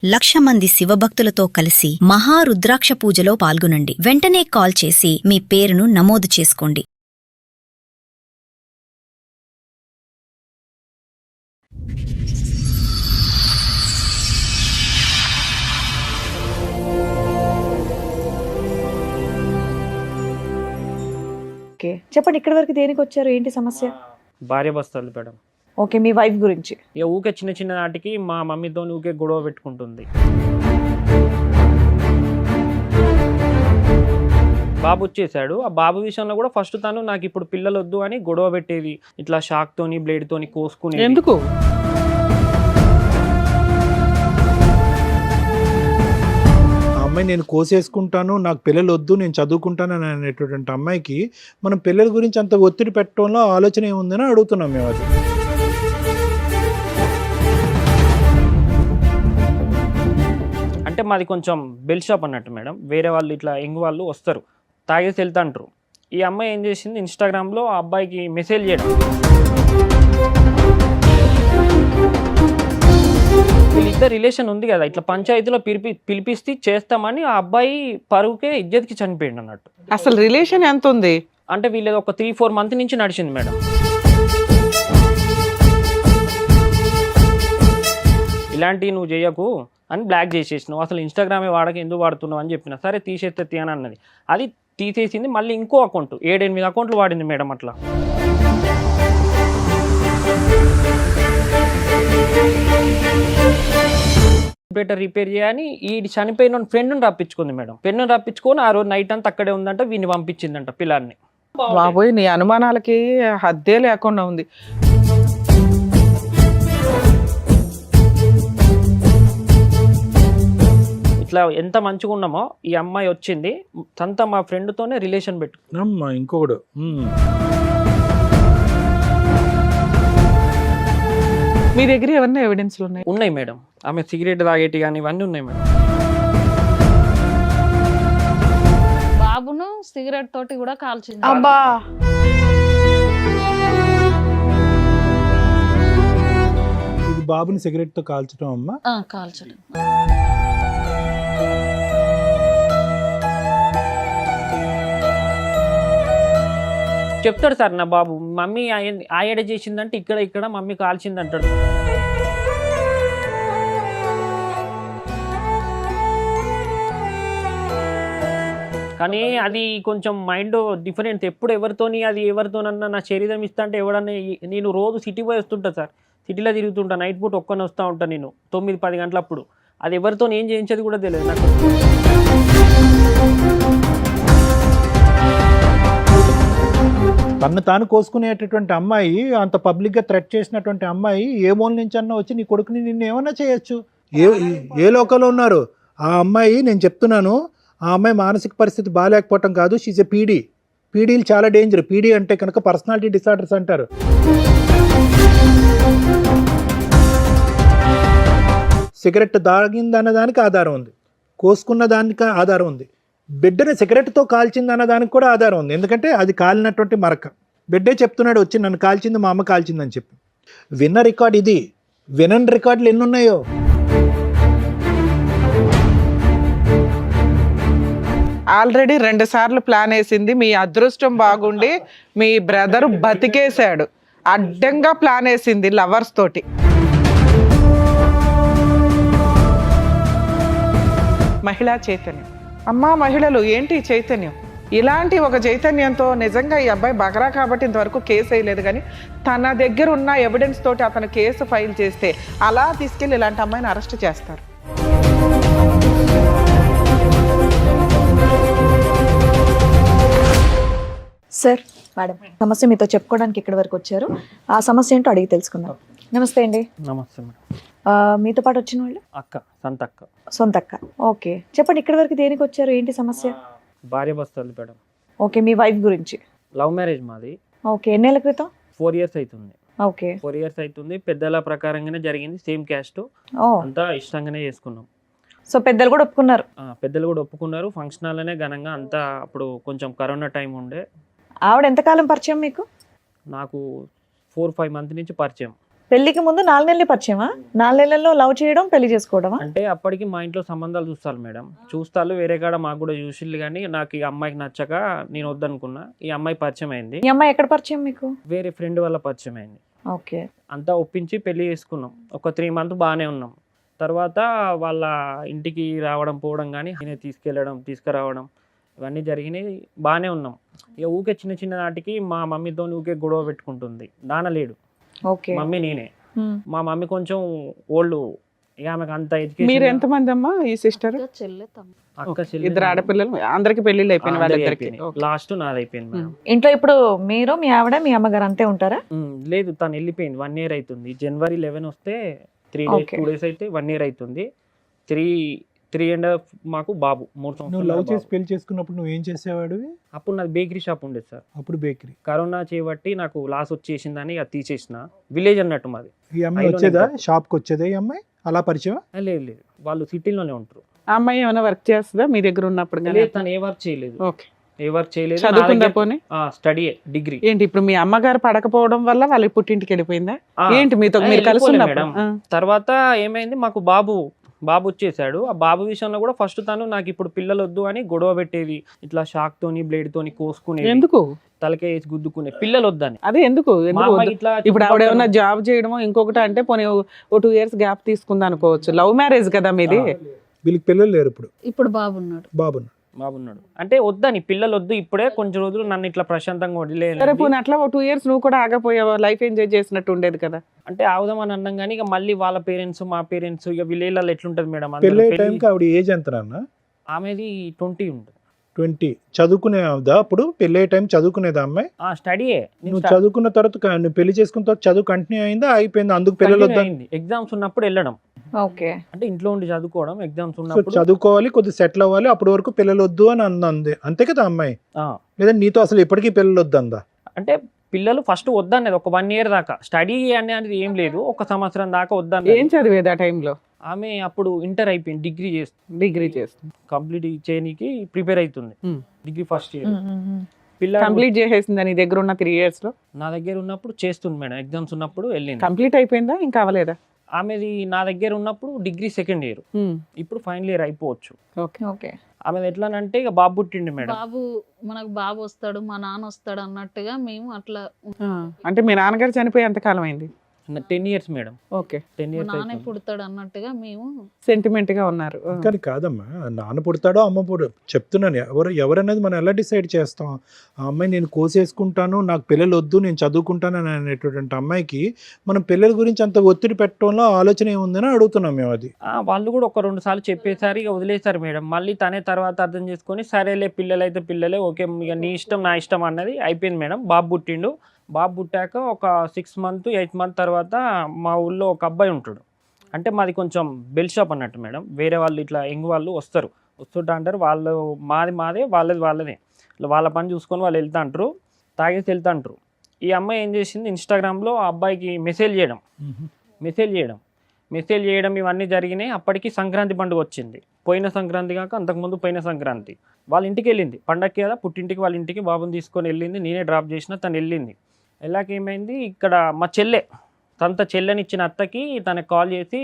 1,00,000 మంది శివభక్తులతో కలిసి మహారుద్రాక్ష పూజలో పాల్గొనండి. వెంటనే కాల్ చేసి మీ పేరును నమోదు చేసుకోండి. ఓకే, చెప్పండి. ఇక్కడి వరకు దేనికి వచ్చారు? ఏంటి సమస్య? భార్య భర్తలు మేడం. ఓకే, మీ వైఫ్ గురించి. ఇక ఊకే చిన్న చిన్న నాటికి మా మమ్మీతో ఊకే గొడవ పెట్టుకుంటుంది. బాబు వచ్చేసాడు. ఆ బాబు విషయంలో కూడా ఫస్ట్ తను నాకు ఇప్పుడు పిల్లలు వద్దు అని గొడవ పెట్టేది. ఇట్లా షాక్ తోని బ్లేడ్ తోని కోసుకుని. ఎందుకు? అమ్మాయి నేను కోసేసుకుంటాను, నాకు పిల్లలు వద్దు, నేను చదువుకుంటాను అని అనేటటువంటి అమ్మాయికి మనం పిల్లల గురించి అంత ఒత్తిడి పెట్టడంలో ఆలోచన ఏముందని అడుగుతున్నాం మేము. అది అంటే మాది కొంచెం బెల్ షాప్ అన్నట్టు మేడం. వేరే వాళ్ళు ఇట్లా యంగ్ వాళ్ళు వస్తారు, తాగేసి వెళ్తా అంటారు. ఈ అమ్మాయి ఏం చేసింది, ఇన్స్టాగ్రామ్లో ఆ అబ్బాయికి మెసేజ్ చేయడం. వీళ్ళిద్దరు రిలేషన్ ఉంది కదా, ఇట్లా పంచాయతీలో పిలిపిస్తే చేస్తామని ఆ అబ్బాయి పరువుకే ఇజ్జత్కి చనిపోయింది అన్నట్టు. అసలు రిలేషన్ ఎంత ఉంది అంటే వీళ్ళది ఒక 3-4 మంత్ నుంచి నడిచింది మేడం. ఇలాంటివి నువ్వు చేయకు అని బ్లాక్ చేసేసినావు, అసలు ఇన్స్టాగ్రామే వాడక ఎందుకు వాడుతున్నావు అని చెప్పిన. సరే తీసేస్తే అని అన్నది. అది తీసేసింది. మళ్ళీ ఇంకో అకౌంట్ 7-8 అకౌంట్లు వాడింది మేడం. అట్లా కంప్యూటర్ రిపేర్ చేయని ఈ చనిపోయిన ఫ్రెండ్ని రప్పించుకుంది మేడం. ఫ్రెండ్ని రప్పించుకొని ఆ రోజు నైట్ అంతా అక్కడే ఉందంట, వీడిని పంపించిందంట పిల్లాన్ని. బాబోయ్, నీ అనుమానాలకి హద్దే లేకుండా ఉంది. ఇట్లా ఎంత మంచిగా ఉన్నామో ఈ అమ్మాయి వచ్చింది తనతో మా ఫ్రెండ్తోనే రిలేషన్ అమ్మా ఇంకొకడు. మీ దగ్గర ఏమన్నా ఎవిడెన్స్లు ఉన్నాయి మేడం. ఆమె సిగరెట్ తాగేటి కానీ ఇవన్నీ ఉన్నాయి మేడం. బాబును సిగరెట్ తోటి కూడా కాల్చింది. అబ్బా, ఇది బాబుని సిగరెట్ తో కాల్చడం అమ్మా. కాల్చడం. చెప్తాడు సార్ నా బాబు, మమ్మీ ఆయడ చేసిందంటే ఇక్కడ మమ్మీ కాల్చింది అంటాడు. కానీ అది కొంచెం మైండ్ డిఫరెంట్. ఎప్పుడు ఎవరితోనన్నా నా శరీరం ఇస్తా అంటే ఎవడన్నా. నేను రోజు సిటీ పోయి వస్తుంటా సార్, సిటీలో తిరుగుతుంటా. నైట్ పూట ఒక్కనే వస్తూ ఉంటాను నేను 9-10 గంటలప్పుడు. అది ఎవరితో ఏం చేయించేది కూడా తెలియదు నాకు. తను తాను కోసుకునేటటువంటి అమ్మాయి, అంత పబ్లిక్ గా థ్రెట్ చేసినటువంటి అమ్మాయి ఏ మూల నుంచి అన్నా వచ్చి నీ కొడుకుని నిన్ను ఏమన్నా చేయొచ్చు. ఏ లోకంలో ఉన్నారు ఆ అమ్మాయి? నేను చెప్తున్నాను, ఆ అమ్మాయి మానసిక పరిస్థితి బాగాలేకపోవటం కాదు, షీజ్ ఎ పీడీ. పీడీలు చాలా డేంజర్. పీడీ అంటే కనుక పర్సనాలిటీ డిసార్డర్స్ అంటారు. సిగరెట్ తాగిందన్న దానికి ఆధారం ఉంది, కోసుకున్న దానికి ఆధారం ఉంది, బిడ్డని సిగరెట్తో కాల్చింది అన్న దానికి కూడా ఆధారం ఉంది. ఎందుకంటే అది కాలినటువంటి మరక. బిడ్డే చెప్తున్నాడు వచ్చి, నన్ను కాల్చింది మా అమ్మ కాల్చిందని చెప్పి. విన్న రికార్డ్ ఇది. వినని రికార్డులు ఎన్ని ఉన్నాయో. ఆల్రెడీ 2 సార్లు ప్లాన్ వేసింది. మీ అదృష్టం బాగుండి మీ బ్రదర్ బతికేశాడు. అడ్డంగా ప్లాన్ వేసింది లవర్స్ తోటి. మహిళా చైతన్యం. అమ్మా మహిళలు, ఏంటి చైతన్యం? ఇలాంటి ఒక చైతన్యంతో నిజంగా ఈ అబ్బాయి బగరా కాబట్టి ఇంతవరకు కేసు వేయలేదు, కానీ తన దగ్గర ఉన్న ఎవిడెన్స్ తోటి అతను కేసు ఫైల్ చేస్తే అలా తీసుకెళ్ళి ఇలాంటి అమ్మాయిని అరెస్ట్ చేస్తారు. సార్, మేడం, సమస్య మీతో చెప్పుకోవడానికి ఇక్కడి వరకు వచ్చారు. ఆ సమస్య ఏంటో అడిగి తెలుసుకుందాం. నమస్తే అండి. నమస్తే మేడం. మీతో పాటు వచ్చిన వాళ్ళు? అక్క, సొంత అక్క. సొంత అక్క. ఓకే, చెప్పండి. ఇక్కడి వరకు దేనికి వచ్చారు? ఏంటి సమస్య? భార్య భర్తలు మేడం. ఓకే, మీ వైఫ్ గురించి. లవ్ మ్యారేజ్ మాది. ఓకే, ఎన్నేళ్ల క్రితం? 4 years అవుతుంది. ఓకే, 4 years అవుతుంది. పెద్దల ప్రకారంగానే జరిగింది. సేమ్ క్యాస్ట్, అంతా ఇష్టంగానే చేసుకున్నాం. సో పెద్దలు కూడా ఒప్పుకున్నారు? పెద్దలు కూడా ఒప్పుకున్నారు. ఫంక్షన్ హాల్లోనే ఘనంగా అంతా. అప్పుడు కొంచెం కరోనా టైం ఉండే. ఆవిడ ఎంతకాలం పరిచయం మీకు? నాకు 4-5 months నుంచి పరిచయం. పెళ్లికి ముందు 4 నెలలే పరిచయమా? 4 నెలల్లో లవ్ చేయడం, పెళ్లి చేసుకోవడమా? అంటే అప్పటికి మా ఇంట్లో సంబంధాలు చూస్తారు మేడం, చూస్తారు వేరే కాడ మాకు కూడా చూసిళ్ళు, కానీ నాకు ఈ అమ్మాయికి నచ్చక నేను వద్దనుకున్నా. ఈ అమ్మాయి పరిచయం అయింది, ఈ అమ్మాయి ఎక్కడ పరిచయం మీకు? వేరే ఫ్రెండ్ వల్ల పరిచయం అయింది. ఓకే. అంతా ఒప్పించి పెళ్లి చేసుకున్నాం. ఒక 3 మంత్ బాగానే ఉన్నాం. తర్వాత వాళ్ళ ఇంటికి రావడం పోవడం కానీ నేనే తీసుకెళ్ళడం తీసుకురావడం ఇవన్నీ జరిగినాయి, బాగానే ఉన్నాం. ఇక ఊకే చిన్న చిన్న నాటికి మా మమ్మీతో ఊకే గొడవ పెట్టుకుంటుంది. నాన్న లేడు, ఓకే. మమ్మీ నేనే. ఉమ్. మా మమ్మీ కొంచెం ఓల్డ్, ఇక ఆమెకు అంత మీరు ఎడ్యుకేషన్. ఎంతమంది అమ్మా ఈ సిస్టర్? ఇంకా చెల్లె తమ్ముడు. అక్క చెల్లి ఇద్దరు ఆడపిల్లలు, అందరికి పెళ్లిళ్ళు అయిపోయిన వాళ్ళిద్దరికి. లాస్ట్ నాది అయిపోయింది మేడం. ఇంట్లో ఇప్పుడు మీరు, మీ ఆవిడ, మీ అమ్మగారు అంతే ఉంటారా? లేదు, తను వెళ్ళిపోయింది. 1 year అవుతుంది. January 11 వస్తే 3 days Okay. 2 days అయితే 1 year అవుతుంది. 3.5 మాకు బాబు 3 నువ్వు సంవత్సరాలు లవ్ చేసి బాబు. పెళ్లి చేసుకున్నప్పుడు నువ్వు ఏం చేసేవాడివి? అప్పుడు నాది బేకరీ షాప్ ఉండేది సార్. అప్పుడు బేకరీ. కరోనా చేయబట్టి నాకు లాస్ వచ్చేసిందని అది తీసేసిన. విలేజ్ అన్నట్టు మాది. ఈ అమ్మాయి ఐలోనే వచ్చేదా ఉంటుంది. షాప్కి వచ్చేదా ఈ అమ్మాయి? అలా పరిచయం? లేదు లేదు, వాళ్ళు సిటీలోనే ఉంటారు. ఆ అమ్మాయి ఏమైనా వర్క్ చేస్తుందా మీ దగ్గర ఉన్నప్పుడు? లేదు, తను ఏ వర్క్ చేయలేదు. ఓకే. ఏ వర్క్ చేయలేదు. చదువుకుందా పోనీ? Study degree. ఏంటి ఇప్పుడు మీ అమ్మగారు పడకపోవడం వల్ల వాళ్ళ పుట్టింటికి వెళ్ళిపోయిందా? ఏంటి మీతో మీరు కలిసి ఉన్నప్పుడు? తర్వాత ఏమైంది, మాకు బాబు వచ్చేసాడు. ఆ బాబు విషయంలో కూడా ఫస్ట్ తను నాకు ఇప్పుడు పిల్లలు వద్దు అని గొడవ పెట్టేది. ఇట్లా షాక్ తోని బ్లేడ్ తోని కోసుకునేది, ఎందుకు తలకే వేసి గుద్దుకునే, పిల్లలు వద్దని. అదే ఎందుకు మా ఎందుకు అమ్మాయి వద్దు? ఇట్లా ఇప్పుడు ఆవిడ ఏమన్నా జాబ్ చేయడమో ఇంకొకటి అంటే పోనీ ఓ 2 years గ్యాప్ తీసుకుంది అనుకోవచ్చు. లవ్ మ్యారేజ్ కదా మీది. వీళ్ళకి పిల్లలు లేరు ఇప్పుడు? ఇప్పుడు బాబున్నాడు. బాబును బాబున్నాడు అంటే వద్దని, పిల్లలు వద్దు ఇప్పుడే కొంచెం రోజులు నన్ను ఇట్లా ప్రశాంతంగా సరే వదిలేదు. పోనీ అట్లా ఓ 2 years నువ్వు కూడా ఆగపోయావా? లైఫ్ ఎంజాయ్ చేసినట్టు ఉండేది కదా. అంటే ఆవుదామని అన్నాం కానీ ఇక మళ్ళీ వాళ్ళ పేరెంట్స్ మా పేరెంట్స్ ఇక విలేజ్లలో ఎట్లుంటది మేడం, పెళ్ళి అందరూ టైంకి ఆవిడ ఏజ్ ఎంత నాన్న? ఆమెది 20 ఉంటుంది. 20. చదువుకునేదా అప్పుడు? పెళ్ళి టైం చదువుకునేదా అమ్మాయి? స్టడీయే. నువ్వు చదువుకున్న తర్వాత నువ్వు పెళ్లి చేసుకున్న తర్వాత చదువు కంటిన్యూ అయిందా, అయిపోయిందా? అందుకు పిల్లలు వద్దా? ఎగ్జామ్స్ ఉన్నప్పుడు వెళ్ళడం, ఓకే. అంటే ఇంట్లో ఉండి చదువుకోవడం. ఎగ్జామ్స్ సో ఉన్నప్పుడు చదువుకోవాలి, కొద్ది సెటిల్ అవ్వాలి, అప్పటి వరకు పిల్లలు వద్దు అని అంది, అంతే కదా అమ్మాయి? ఆ, లేదా నీతో అసలు ఎప్పటికీ పిల్లలు వద్దు అందా? అంటే పిల్లలు ఫస్ట్ వద్దనేది ఒక 1 year దాకా. స్టడీ అనేది ఏం లేదు, 1 సంవత్సరం దాకా వద్దన్నది. ఏం చదివేది ఆ టైంలో? ఆమె అప్పుడు ఇంటర్ అయిపోయింది, డిగ్రీ చేస్తుంది, డిగ్రీ చేస్తుంది. కంప్లీట్ చేయడానికి ప్రిపేర్ అవుతుంది. Degree first year. పిల్లలు కంప్లీట్ చేసేసిందా నీ దగ్గర ఉన్న 3 years లో? నా దగ్గర ఉన్నప్పుడు చేస్తుంది మేడం, ఎగ్జామ్స్ ఉన్నప్పుడు వెళ్ళింది. కంప్లీట్ అయిపోయిందా ఇంకా అవ్వలేదా? ఆమెది నా దగ్గర ఉన్నప్పుడు డిగ్రీ 2nd year, ఇప్పుడు ఫైనల్ ఇయర్ అయిపోవచ్చు. ఓకే. ఓకే. ఆమెది ఎట్లానంటే ఇక బాబు పుట్టిండి మేడం. మనకు బాబు వస్తాడు, మా నాన్న వస్తాడు అన్నట్టుగా మేము అట్లా అంటే మీ నాన్నగారు చనిపోయి ఎంత కాలం అయింది? 10 years మేడం. ఓకే. 10 మా years నాన్నే అయిపోయింది. పుడతాడు అన్నట్టుగా మేము సెంటిమెంట్ గా ఉన్నారు. కానీ కాదమ్మా, నాన్న పుడతాడో అమ్మ చెప్తున్నాను, ఎవరనేది మనం ఎలా డిసైడ్ చేస్తాం? ఆ అమ్మాయి నేను కోసేసుకుంటాను, నాకు పిల్లలు వద్దు, నేను చదువుకుంటాను అని అనేటువంటి అమ్మాయికి మనం పిల్లల గురించి అంత ఒత్తిడి పెట్టడంలో ఆలోచన ఏముందని అడుగుతున్నాం మేము. అది వాళ్ళు కూడా 1-2 సార్లు చెప్పేసారి ఇక వదిలేసారు మేడం. మళ్ళీ తనే తర్వాత అర్థం చేసుకొని సరేలే పిల్లలు అయితే పిల్లలే, ఓకే ఇక నీ ఇష్టం నా ఇష్టం అన్నది అయిపోయింది మేడం. బాబు పుట్టిండు. బాబు పుట్టాక ఒక 6 month 8 month తర్వాత మా ఊళ్ళో ఒక అబ్బాయి ఉంటాడు. అంటే మాది కొంచెం బెల్ షాప్ అన్నట్టు మేడం. వేరే వాళ్ళు ఇట్లా యంగ్ వాళ్ళు వస్తుంటా అంటారు. వాళ్ళు మాదే వాళ్ళదే. వాళ్ళ పని చూసుకొని వాళ్ళు వెళ్తా అంటారు, తాగేసి వెళ్తా అంటారు. ఈ అమ్మాయి ఏం చేసింది, ఇన్స్టాగ్రామ్లో ఆ అబ్బాయికి మెసేజ్ చేయడం ఇవన్నీ జరిగినాయి. అప్పటికి సంక్రాంతి పండుగ వచ్చింది. పోయిన సంక్రాంతి కాక అంతకుముందు పోయిన సంక్రాంతి వాళ్ళ ఇంటికి వెళ్ళింది. పండగకి కదా పుట్టింటికి, వాళ్ళ ఇంటికి బాబుని తీసుకొని వెళ్ళింది. నేనే డ్రాప్ చేసిన, తను వెళ్ళింది. వెళ్ళాక ఏమైంది, ఇక్కడ మా చెల్లెని ఇచ్చిన అత్తకి తనకు కాల్ చేసి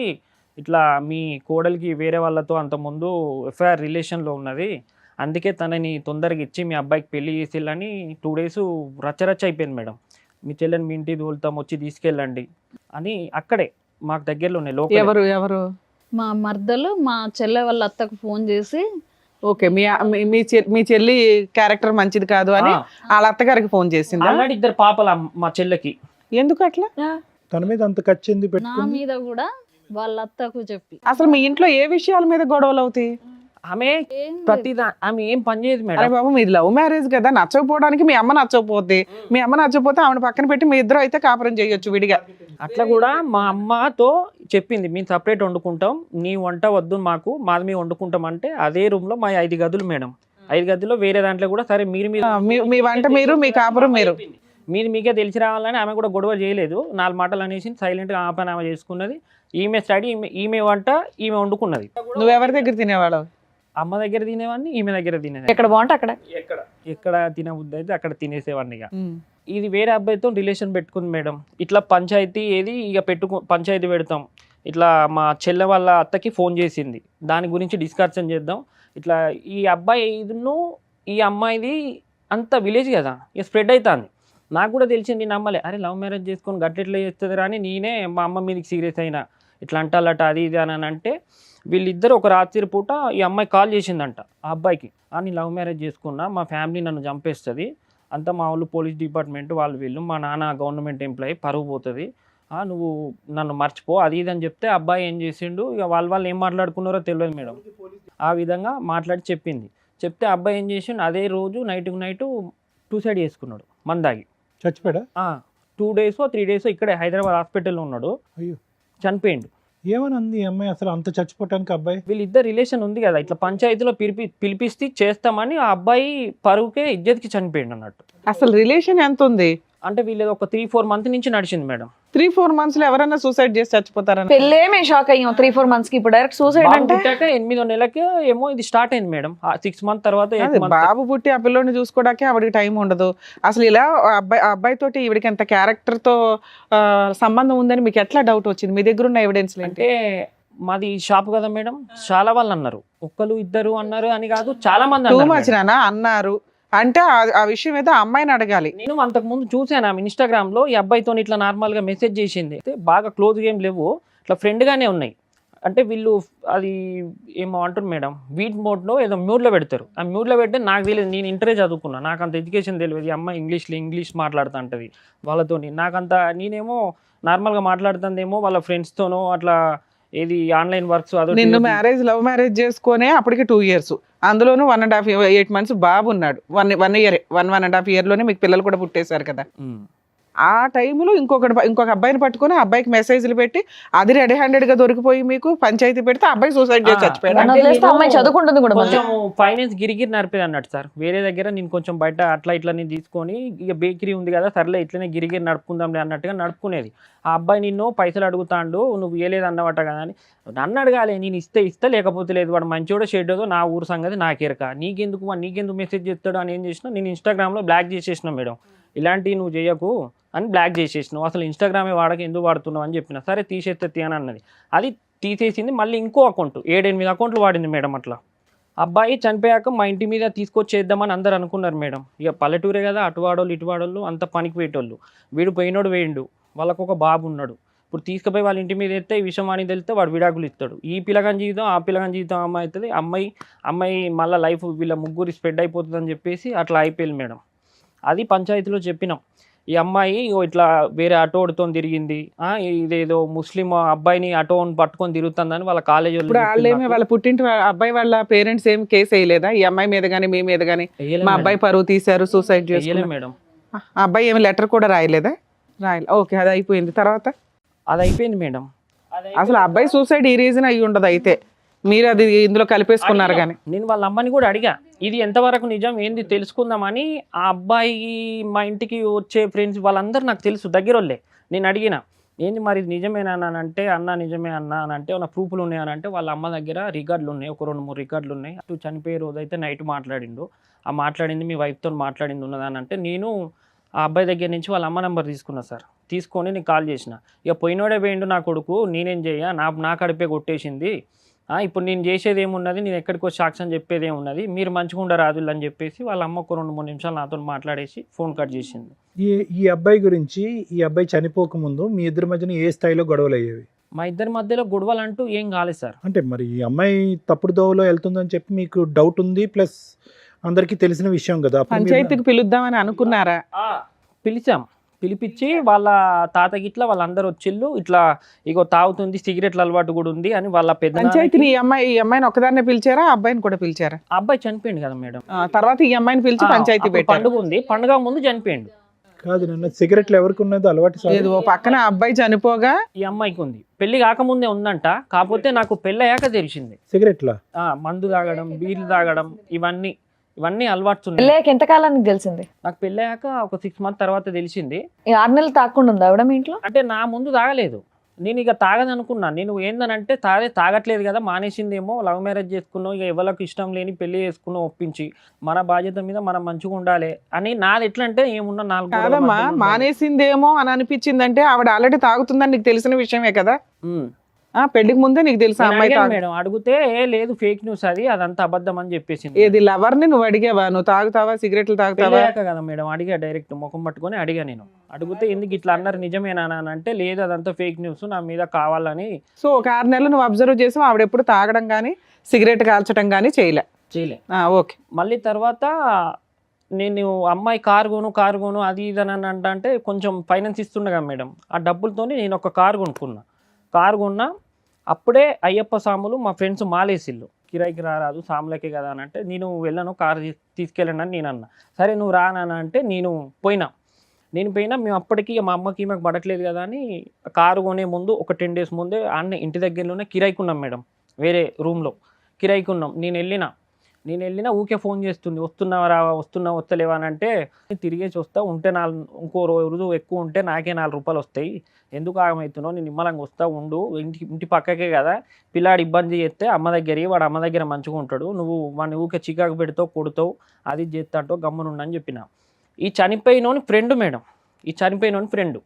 ఇట్లా మీ కోడలికి వేరే వాళ్ళతో అంతకుముందు ఎఫ్ఐఆర్ రిలేషన్లో ఉన్నది, అందుకే తనని తొందరగా ఇచ్చి మీ అబ్బాయికి పెళ్లి చేసేళ్ళని 2 days రచ్చరచ్చ అయిపోయింది మేడం. మీ చెల్లెని మీ ఇంటికి తోలుతాం, వచ్చి తీసుకెళ్ళండి అని. అక్కడే మాకు దగ్గరలోనే లోకల్. ఎవరు? మా మర్దలు మా చెల్లె వాళ్ళ అత్తకు ఫోన్ చేసి ఓకే. మీ చెల్లి క్యారెక్టర్ మంచిది కాదు అని వాళ్ళ అత్తగారికి ఫోన్ చేసిందా? ఆల్రెడీ 2 పాపలు మా చెల్లెకి. ఎందుకు అట్లా? తన మీద అంత కచ్చింది నా పెట్టుకుంది. మీద కూడా వాళ్ళ అత్తకు చెప్పి. అసలు మీ ఇంట్లో ఏ విషయాల మీద గొడవలు అవుతాయి? ఆమె ఏం ఆమె ఏం పని చేయదు అరే మేడం. బాబు మీది లవ్ మ్యారేజ్ కదా, నచ్చకపోవడానికి మీ అమ్మ నచ్చకపోతే ఆవిడ పక్కన పెట్టి మీ ఇద్దరు అయితే కాపురం చేయొచ్చు విడిగా. అట్లా కూడా మా అమ్మతో చెప్పింది, మేము సపరేట్ వండుకుంటాం, నీ వంట వద్దు మాకు, మాది మేము వండుకుంటాం అంటే. అదే రూమ్ లో మా 5 గదులు మేడం. 5 గదుల్లో వేరే దాంట్లో కూడా సరే మీరు మీ వంట మీరు, మీ కాపురం మీరు. మీకే తెలిసి రావాలని ఆమె కూడా గొడవ చేయలేదు. 4 మాటలు అనేసి సైలెంట్గా ఆ పని ఆమె చేసుకున్నది. ఈమె స్టడీ, ఈమె వంట ఈమె వండుకున్నది. నువ్వెవరి దగ్గర తినేవాడు? అమ్మ దగ్గర తినేవాడిని, ఈమె దగ్గర తినేది. ఎక్కడ బాగుంటే అక్కడ. ఎక్కడ తినబుద్ధి అయితే అక్కడ తినేసేవాడిని. ఇక ఇది వేరే అబ్బాయితో రిలేషన్ పెట్టుకుంది మేడం. ఇట్లా పంచాయతీ ఏది ఇక పంచాయతీ పెడతాం, ఇట్లా మా చెల్లె వాళ్ళ అత్తకి ఫోన్ చేసింది, దాని గురించి డిస్కషన్ చేద్దాం, ఇట్లా ఈ అబ్బాయి ఇదిను ఈ అమ్మాయిది అంత విలేజ్ కదా ఇక స్ప్రెడ్ అవుతుంది. నాకు కూడా తెలిసింది, నేను నమ్మలే, అరే లవ్ మ్యారేజ్ చేసుకొని గట్టెట్లా చేస్తుంది అని నేనే మా అమ్మ మీదకి సీరియస్ అయినా, ఇట్లా అంటాలట అది ఇది అని అంటే వీళ్ళిద్దరు ఒక రాత్రి పూట ఈ అమ్మాయి కాల్ చేసిందంట ఆ అబ్బాయికి, నేను లవ్ మ్యారేజ్ చేసుకున్నా, మా ఫ్యామిలీ నన్ను చంపేస్తుంది, అంతా మా వాళ్ళు పోలీస్ డిపార్ట్మెంట్ వాళ్ళు వీళ్ళు, మా నాన్న గవర్నమెంట్ ఎంప్లాయీ, పరువు పోతుంది, నువ్వు నన్ను మర్చిపో అది ఇది అని చెప్తే అబ్బాయి ఏం చేసిండు, ఇక వాళ్ళు ఏం మాట్లాడుకున్నారో తెలియదు మేడం. ఆ విధంగా మాట్లాడి చెప్తే అబ్బాయి ఏం చేసిండు, అదే రోజు నైట్ సూసైడ్ చేసుకున్నాడు మందాగి. చచ్చిపోయాడా? 2 days 3 days ఇక్కడే హైదరాబాద్ హాస్పిటల్లో ఉన్నాడు, అయ్యో చనిపోయిండు. ఏమని అంది ఈ అమ్మాయి అసలు అంత చచ్చిపోవటానికి? అబ్బాయి వీళ్ళిద్దరు రిలేషన్ ఉంది కదా, ఇట్లా పంచాయతీలో పిలిపిస్తే చేస్తామని ఆ అబ్బాయి పరువుకే ఇజ్జత్కి చనిపోయిండు అన్నట్టు. అసలు రిలేషన్ ఎంత ఉంది? అంటే వీళ్ళది ఒక 3-4 months నుంచి నడిచింది మేడం. 3-4 months లో ఎవరైనా సూసైడ్ చేసి చచ్చిపోతారని పెళ్ళే మేము షాక్ అయ్యాం. 3-4 months కి ఇప్పుడు డైరెక్ట్ సూసైడ్ బాబు అంటే పుట్టాక 8వ నెలకి ఏమో ఇది స్టార్ట్ అయింది మేడం. 6 months తర్వాత 8 అదే, months. బాబు పుట్టి ఆ పిల్లోని చూసుకోవడానికి ఆవిడకి టైం ఉండదు. అసలు ఇలా అబ్బాయి తోటి ఈవిడికి ఎంత క్యారెక్టర్ తో సంబంధం ఉందని మీకు ఎట్లా డౌట్ వచ్చింది? మీ దగ్గర ఉన్న ఎవిడెన్స్ అంటే మాది షాప్ కదా మేడం, చాలా వాళ్ళు అన్నారు, ఒక్కరు ఇద్దరు అన్నారు అని కాదు, చాలా మంది టూ అన్నారు మచ్ మేడం. అన్నారు అంటే ఆ విషయం ఏదో అమ్మాయిని అడగాలి. నేను అంతకు ముందు చూసాను ఆమె ఇన్స్టాగ్రామ్ లో ఈ అబ్బాయితో ఇట్లా నార్మల్ గా మెసేజ్ చేసింది, అయితే బాగా క్లోజ్ గేమ్ లేవు, ఇట్లా ఫ్రెండ్ గానే ఉన్నాయి. అంటే వీళ్ళు అది ఏమో అంటారు మేడం, వీట్ మోడ్ లో ఏదో మ్యూట్ లో పెడతారు, ఆ మ్యూట్ లో పెడితే నాకు తెలియదు, నేను ఇంటరే చదువుకున్నా, నాకు అంత ఎడ్యుకేషన్ తెలియదు, ఈ అమ్మాయి ఇంగ్లీష్ మాట్లాడుతూ ఉంటుంది వాళ్ళతో, నాకంత నేనేమో నార్మల్ గా మాట్లాడుతుందేమో వాళ్ళ ఫ్రెండ్స్ తోనో అట్లా ఏది ఆన్లైన్ వర్క్స్ అదో. నిన్ను లవ్ మ్యారేజ్ చేసుకునే అప్పటికి 2 years, అందులోనూ 1.5 8 months బాబు ఉన్నాడు. 1 year 1.5 year లోనే మీకు పిల్లలు కూడా పుట్టేశారు కదా. ఆ టైంలో ఇంకొక అబ్బాయిని పట్టుకొని ఆ అబ్బాయికి మెసేజ్లు పెట్టి అది రెడీ హ్యాండెడ్ గా దొరికిపోయి మీకు పంచాయతీ పెడితే అబ్బాయి సూసైడ్ చేసి చచ్చిపోయాడు. నన్ను వదిలేస్తే అమ్మాయి చదువుకుంటుంది కూడా మళ్ళీ. కొంచెం ఫైనాన్స్ గిరిగిరి నడిపేది అన్నట్టు సార్, వేరే దగ్గర నేను కొంచెం బయట అట్లా నేను తీసుకొని ఇక బేకరీ ఉంది కదా సర్లే ఇట్లనే గిరిగిరి నడుపుకుందాంలే అన్నట్టుగా నడుపుకునేది. ఆ అబ్బాయి నిన్ను పైసలు అడుగుతాండు, నువ్వు ఇవ్వలేదు అన్నమాట కదా అని నన్ను అడగాలి, నేను ఇస్తే లేకపోతే లేదు, వాడు మంచోడో షెడ్డో నా ఊరు సంగతి నాకేరక, నీకెందుకు మెసేజ్ చేస్తాడు అని ఏం చేసినా నేను ఇన్స్టాగ్రామ్లో బ్లాక్ చేసేసిన మేడం, ఇలాంటివి నువ్వు చేయకు అని బ్లాక్ చేసేసినావు, అసలు ఇన్స్టాగ్రామే ఎందుకు వాడుతున్నావు అని చెప్పిన, సరే తీసేస్తే అని అన్నది, అది తీసేసింది. మళ్ళీ ఇంకో అకౌంట్ 7-8 అకౌంట్లు వాడింది మేడం. అట్లా అబ్బాయి చనిపోయాక మా ఇంటి మీద తీసుకొచ్చేద్దామని అందరు అనుకున్నారు మేడం, ఇక పల్లెటూరే కదా, అటువాడోళ్ళు ఇటువాడోళ్ళు అంత పనికి పోయేటోళ్ళు, వీడు పోయినోడు వేయండు, వాళ్ళకు ఒక బాబు ఉన్నాడు, ఇప్పుడు తీసుకుపోయి వాళ్ళ ఇంటి మీద ఎత్తే ఈ విషయం అని తెలిస్తే వాడు విడాకులు ఇస్తాడు, ఈ పిల్లగాని జీవితం ఆ పిల్లగాని జీవితం అమ్మాయి అవుతుంది, అమ్మాయి మళ్ళీ లైఫ్ వీళ్ళ ముగ్గురు స్ప్రెడ్ అయిపోతుంది అని చెప్పేసి అట్లా అయిపోయింది మేడం. అది పంచాయతీలో చెప్పినాం, ఈ అమ్మాయి ఇట్లా వేరే ఆటోడితో తిరిగింది, ఇదేదో ముస్లిం అబ్బాయిని ఆటోని పట్టుకొని తిరుగుతుందని వాళ్ళ కాలేజీ ఇప్పుడు వాళ్ళేమి వాళ్ళ పుట్టింటి అబ్బాయి వాళ్ళ పేరెంట్స్ ఏం కేసు వేయలేదా ఈ అమ్మాయి మీద గానీ మీ మీద గానీ? మా అబ్బాయి పరువు తీశారు సూసైడ్ చేయాలి మేడం. ఆ అబ్బాయి ఏమి లెటర్ కూడా రాయలేదా? ఓకే, అది అయిపోయింది. తర్వాత అది అయిపోయింది మేడం. అసలు అబ్బాయి సూసైడ్ ఈ రీజన్ అయ్యి ఉండదు, అయితే మీరు అది ఇందులో కలిపేసుకున్నారు. కానీ నేను వాళ్ళ అమ్మని కూడా అడిగా, ఇది ఎంతవరకు నిజం ఏంది తెలుసుకుందామని. ఆ అబ్బాయి మా ఇంటికి వచ్చే ఫ్రెండ్స్ వాళ్ళందరూ నాకు తెలుసు, దగ్గర వాళ్ళే. నేను అడిగిన ఏంది మరి ఇది నిజమేనా అని అంటే, అన్న నిజమే అన్న అని అంటే, ఉన్న ప్రూఫ్లు ఉన్నాయని అంటే వాళ్ళ అమ్మ దగ్గర రికార్డులు ఉన్నాయి, ఒక 2-3 రికార్డులు ఉన్నాయి. అటు చనిపోయే రోజు అయితే నైట్ మాట్లాడిండు, ఆ మాట్లాడింది మీ వైఫ్తో మాట్లాడింది ఉన్నదని అంటే, నేను ఆ అబ్బాయి దగ్గర నుంచి వాళ్ళ అమ్మ నెంబర్ తీసుకున్నా సార్, తీసుకొని నేను కాల్ చేసిన, ఇక పోయినోడే పోయిండు నా కొడుకు, నేనేం చేయ, నా కడిపే కొట్టేసింది, ఇప్పుడు నేను చేసేది ఏమున్నది, నేను ఎక్కడికి వచ్చి సాక్ష్యం చెప్పేది ఏమున్నది, మీరు మంచిగా ఉండరాదు అని చెప్పేసి వాళ్ళ అమ్మ ఒక 2-3 నిమిషాలు నాతో మాట్లాడేసి ఫోన్ కట్ చేసింది. ఈ అబ్బాయి గురించి, ఈ అబ్బాయి చనిపోకముందు మీ ఇద్దరి మధ్యన ఏ స్థాయిలో గొడవలు అయ్యేవి? మా ఇద్దరి మధ్యలో గొడవలు అంటూ ఏం కాలేదు సార్. అంటే మరి ఈ అమ్మాయి తప్పుడు దోవలో వెళ్తుందని చెప్పి మీకు డౌట్ ఉంది, ప్లస్ అందరికీ తెలిసిన విషయం కదా. పంచాయతీకి పిలుద్దామని అనుకున్నారా? పిలిపించి వాళ్ళ తాత గిట్లా వాళ్ళందరూ వచ్చిళ్ళు, ఇట్లా ఇగో తాగుతుంది, సిగరెట్ల అలవాటు కూడా ఉంది అని వాళ్ళ పెద్ద. పంచాయతీని ఈ అమ్మాయిని ఒకదాన్నే పిలిచారా, అబ్బాయిని కూడా పిలిచారా? అబ్బాయి చనిపోయింది కదా మేడం. తర్వాత ఈ అమ్మాయిని పిలిచి పంచాయతీ పెట్టి పండుగ ఉంది, పండుగ ముందు చనిపోయిండు. కాదు నాన్న, సిగరెట్లు ఎవరికి ఉన్నదో అలవాటు లేదు, ఓ పక్కన అబ్బాయి చనిపోగా ఈ అమ్మాయికి ఉంది, పెళ్లి కాకముందే ఉందంట, కాకపోతే నాకు పెళ్ళి అయ్యాక తెలిసింది. సిగరెట్లా? మందు తాగడం, బీర్లు తాగడం, ఇవన్నీ అలవాట్స్ ఉన్నాయి. పెళ్ళాక ఎంతకాలానికి తెలిసింది? నాకు పెళ్ళాక ఒక 6 months తర్వాత తెలిసింది. 6 నెలలు తాకుండా ఉందా ఆవిడ మీ ఇంట్లో? అంటే నా ముందు తాగలేదు, నేను ఇక తాగదనుకున్నా. నేను ఏందనంటే తాగట్లేదు కదా, మానేసిందేమో, లవ్ మ్యారేజ్ చేసుకున్నావు, ఇక ఎవరికి ఇష్టం లేని పెళ్లి చేసుకున్నావు ఒప్పించి, మన బాధ్యత మీద మనం మంచిగా ఉండాలి అని నాది. ఎట్లా అంటే ఏమున్నా 4 గోడల కాదమ్మా, మధ్యలో ఉండాలి. మానేసిందేమో అని అనిపించిందంటే ఆవిడ ఆల్రెడీ తాగుతుందని నీకు తెలిసిన విషయమే కదా. ఉమ్. పెళ్లికి ముందే నీకు తెలుసు నేను అమ్మాయి అడిగాను తాగు. మేడం, అడిగితే లేదు ఫేక్ న్యూస్, అదంతా అబద్ధం అని చెప్పేసింది. ఏది లవర్ని నువ్వు అడిగావా, నువ్వు తాగుతావా, సిగరెట్లు తాగుతావా? పెళ్ళాక కదా మేడం అడిగా, డైరెక్ట్ ముఖం పట్టుకొని అడిగా. నేను అడిగితే ఎందుకు ఇట్లా అన్నారు, నిజమేనా అని అంటే, లేదు అదంతా ఫేక్ న్యూస్, నా మీద కావాలని. సో ఒక 6 నెలలు నువ్వు అబ్జర్వ్ చేసి ఆవిడ ఎప్పుడు తాగడం కానీ సిగరెట్ కాల్చడం కానీ చేయలే. ఓకే. మళ్ళీ తర్వాత నేను అమ్మాయి కారు కొను అది ఇది అని అంటే కొంచెం ఫైనాన్స్ ఇస్తుండగా మేడం, ఆ డబ్బులతో నేను ఒక కారు కొన్నా. అప్పుడే అయ్యప్ప సాములు మా ఫ్రెండ్స్ మాలేసిల్లు, కిరాయికి రారాదు సాములకే కదా అని అంటే, నేను వెళ్ళను, కారు తీసుకెళ్ళండి అని నేను అన్నా. సరే నువ్వు రానా అంటే నేను పోయినా. మేము అప్పటికి మా అమ్మకి మాకు పడట్లేదు కదా అని కారు కొనే ముందు ఒక 10 days ముందే అన్నీ ఇంటి దగ్గరలోనే కిరాయికున్నాం మేడం, వేరే రూమ్లో కిరాయికున్నాం. నేను వెళ్ళినా ఊకే ఫోన్ చేస్తుంది, వస్తలేవా అని అంటే, తిరిగేసి వస్తా ఉంటే ఇంకో రోజు ఎక్కువ ఉంటే నాకే 4 రూపాయలు వస్తాయి, ఎందుకు ఆగమవుతున్నావు, నేను నిమ్మలంగా వస్తా ఉండు, ఇంటి పక్కకే కదా, పిల్లాడు ఇబ్బంది చేస్తే అమ్మ దగ్గర, వాడు అమ్మ దగ్గర మంచిగా ఉంటాడు, నువ్వు వాడిని ఊకే చికాకు పెడతావు, కొడతావు, అది చేస్తాంటో గమ్మునుండని చెప్పిన. ఈ చనిపోయినోని ఫ్రెండ్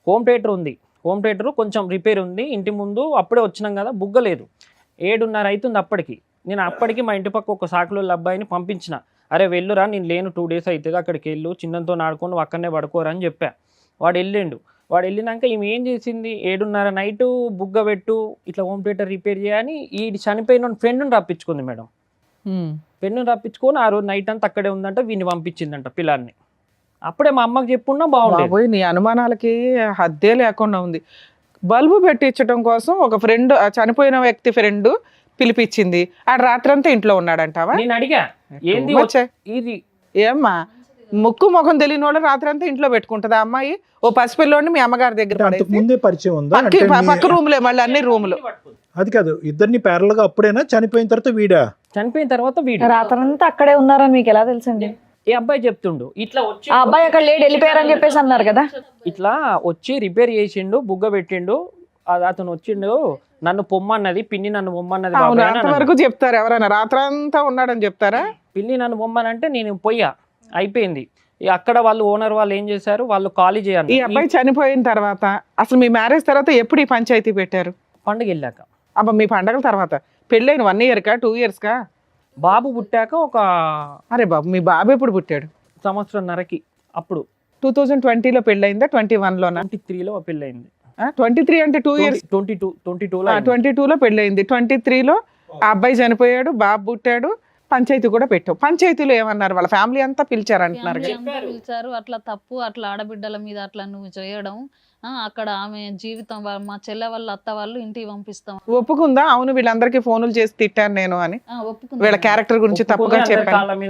హోమ్ థియేటర్ కొంచెం రిపేర్ ఉంది ఇంటి ముందు, అప్పుడే వచ్చినాం కదా, బుగ్గలేదు. 7:30 అవుతుంది అప్పటికి. నేను అప్పటికి మా ఇంటి పక్క ఒక సాకులో అబ్బాయిని పంపించిన, అరే వెళ్ళురా, నేను లేను 2 days అవుతుంది, అక్కడికి వెళ్ళు, చిన్నంతో నాడుకొని అక్కడనే పడుకోరా అని చెప్పా. వాడు వెళ్ళినాక ఈమె ఏం చేసింది, 7:30 నైటు బుగ్గ పెట్టు, ఇట్లా హోమ్ థియేటర్ రిపేర్ చేయని ఈ చనిపోయిన ఫ్రెండ్ని రప్పించుకుంది మేడం. ఫ్రెండ్ని రప్పించుకొని ఆ రోజు నైట్ అంతా అక్కడే ఉందంట, వీడిని పంపించిందంట పిల్లాన్ని. అప్పుడే మా అమ్మకి చెప్పున్నా బాగుండేది. నీ అనుమానాలకి హద్దే లేకుండా ఉంది. బల్బు పెట్టించడం కోసం ఒక ఫ్రెండ్, చనిపోయిన వ్యక్తి ఫ్రెండ్ పిలిపించింది, ఆడ రాత్రంతా ఇంట్లో ఉన్నాడంటావా? నేను అడిగా ఏంది వచ్చే ఇది, ఏమ్మా ముక్కు ముఖం తెలియని వాళ్ళు రాత్రంతా ఇంట్లో పెట్టుకుంటదా అమ్మాయి? ఓ పసిపిల్లోని మీ అమ్మగారి దగ్గర అంతకు ముందే పరిచయం ఉందా? పక్క రూములే, మళ్ళీ అన్ని రూములు. అది కాదు, ఇద్దరిని ప్యారల్ గా అప్పుడేనా, చనిపోయిన తర్వాత వీడు రాత్రంతా అక్కడే ఉన్నారని మీకు ఎలా తెలుసండి? ఈ అబ్బాయి చెప్తుండు, ఇట్లా వచ్చి ఆ అబ్బాయి అక్కడ లేడు, వెళ్ళిపోయారని చెప్పేసి అన్నారు కదా. ఇట్లా వచ్చి రిపేర్ చేసిండు, బుగ్గ పెట్టిండు, అతను వచ్చిండు, నన్ను పొమ్మన్నది పిన్ని, నన్ను పొమ్మన్నది బాబాయ్ అని అన్నాడు. వరకు చెప్తారు ఎవరైనా, రాత్రంతా ఉన్నాడని చెప్తారా? పిన్ని నన్ను పొమ్మనంటే నేను పోయా, అయిపోయింది. అక్కడ వాళ్ళు ఓనర్ వాళ్ళు ఏం చేశారు, వాళ్ళు ఖాళీ చేయాలి. ఈ అబ్బాయి చనిపోయిన తర్వాత అసలు మీ మ్యారేజ్ తర్వాత ఎప్పుడు ఈ పంచాయతీ పెట్టారు? పండుగ వెళ్ళాక. అబ్బా, మీ పండగల తర్వాత పెళ్ళైన 1 year కా 2 years కా? బాబు పుట్టాక ఒక, అరే బాబు, మీ బాబు ఎప్పుడు పుట్టాడు? 1.5 సంవత్సరం. అప్పుడు 2020లో పెళ్ళయిందా, 21లోనా? 23లో పెళ్ళయింది. 23 అంటే 2 years. 22లో పెళ్ళయింది, 23లో ఆ అబ్బాయి చనిపోయాడు, బాబు పుట్టాడు, పంచాయతీ కూడా పెట్టావు. పంచాయతీలో ఏమన్నారు, వాళ్ళ ఫ్యామిలీ అంతా పిలిచారు అంటున్నారు. పిలిచారు, అట్లా తప్పు, అట్లా ఆడబిడ్డల మీద అట్లా నువ్వు చేయడం, అక్కడ ఆమె జీవితం, మా చెల్లె వాళ్ళ అత్త వాళ్ళు ఇంటికి పంపిస్తాం. ఒప్పుకుందా? అవును, వీళ్ళందరికీ ఫోన్లు చేసి తిట్టాను నేను అని, ఒప్పుకుంది. వీళ్ళ క్యారెక్టర్ గురించి తప్పుగా చెప్పాను,